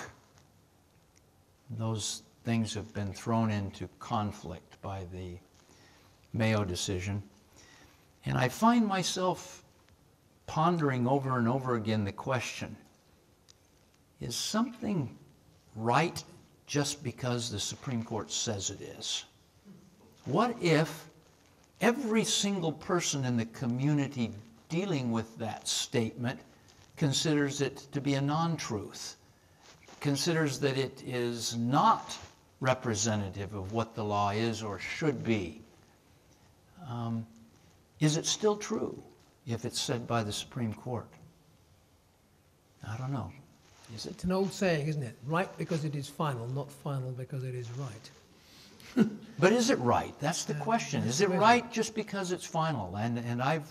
Those things have been thrown into conflict by the Mayo decision. And I find myself pondering over and over again the question, is something right just because the Supreme Court says it is? What if every single person in the community dealing with that statement considers it to be a non-truth, considers that it is not representative of what the law is or should be? Is it still true if it's said by the Supreme Court? I don't know. Is it? It's an old saying, isn't it? Right because it is final, not final because it is right. But is it right? That's the question. Is it right just because it's final? And I've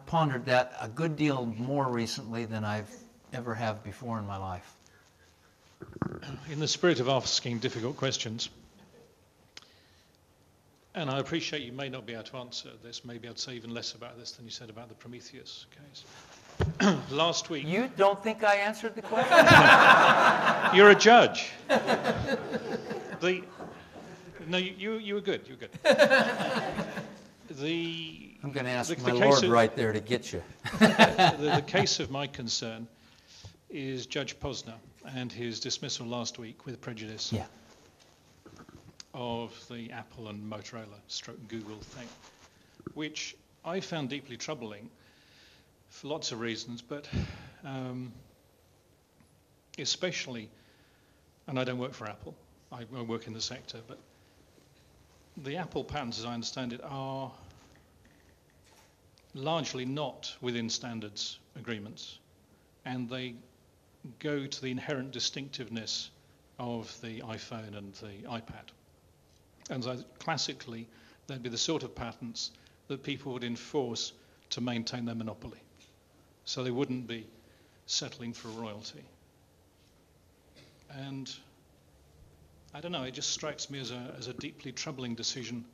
pondered that a good deal more recently than I've ever have before in my life. In the spirit of asking difficult questions, and I appreciate you may not be able to answer this, maybe I'd say even less about this than you said about the Prometheus case. Last week... You don't think I answered the question? You're a judge. No, you were good. You were good. I'm going to ask my Lord right there to get you. The case of my concern is Judge Posner and his dismissal last week with prejudice of the Apple and Motorola / Google thing, which I found deeply troubling for lots of reasons, but especially, and I don't work for Apple, I work in the sector, but the Apple patents, as I understand it, are largely not within standards agreements, and they go to the inherent distinctiveness of the iPhone and the iPad. And so classically, they'd be the sort of patents that people would enforce to maintain their monopoly. So they wouldn't be settling for royalty. And I don't know, it just strikes me as a deeply troubling decision.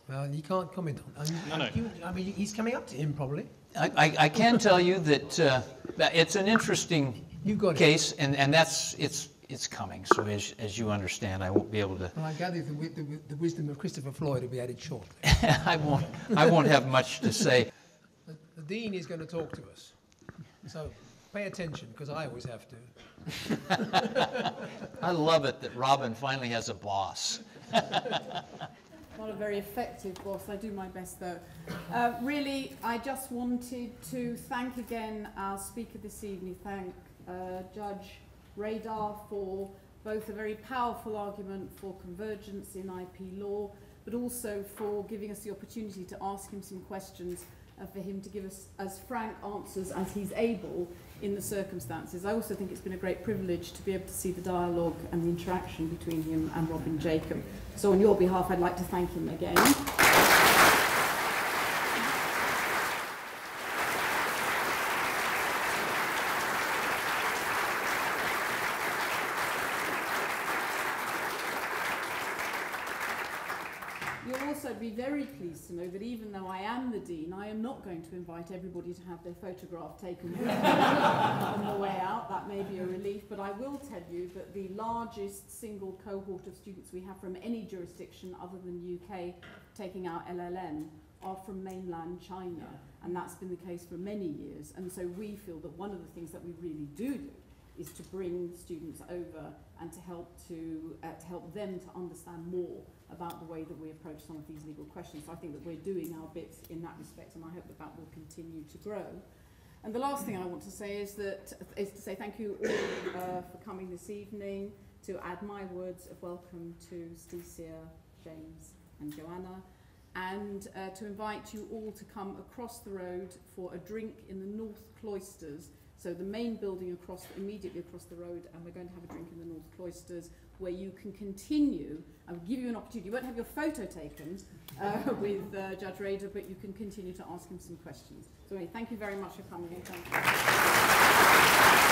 Well, you can't comment on it. I mean, he's coming up to him probably. I can tell you that it's an interesting case, and it's coming. So as you understand, I won't be able to. Well, I gather the wisdom of Christopher Floyd will be added shortly. I won't have much to say. The Dean is going to talk to us, so pay attention because I always have to. I love it that Robin finally has a boss. Not a very effective boss. I do my best though. Really, I just wanted to thank again our speaker this evening. Thank Judge Rader for both a very powerful argument for convergence in IP law, but also for giving us the opportunity to ask him some questions for him to give us as frank answers as he's able in the circumstances. I also think it's been a great privilege to be able to see the dialogue and the interaction between him and Robin Jacob. So on your behalf, I'd like to thank him again. You'll also be very pleased to know that even though I am the Dean, I am not going to invite everybody to have their photograph taken with me on the way out. That may be a relief, but I will tell you that the largest single cohort of students we have from any jurisdiction other than UK taking our LLM are from mainland China, and that's been the case for many years. And so we feel that one of the things that we really do is to bring students over and to help them to understand more about the way that we approach some of these legal questions. So I think that we're doing our bits in that respect, and I hope that that will continue to grow. And the last thing I want to say is to say thank you all for coming this evening, to add my words of welcome to Stecia, James and Joanna, and to invite you all to come across the road for a drink in the North Cloisters. So the main building immediately across the road, and we're going to have a drink in the North Cloisters where you can continue. I will give you an opportunity. You won't have your photo taken with Judge Rader, but you can continue to ask him some questions. So anyway, thank you very much for coming. Thank you.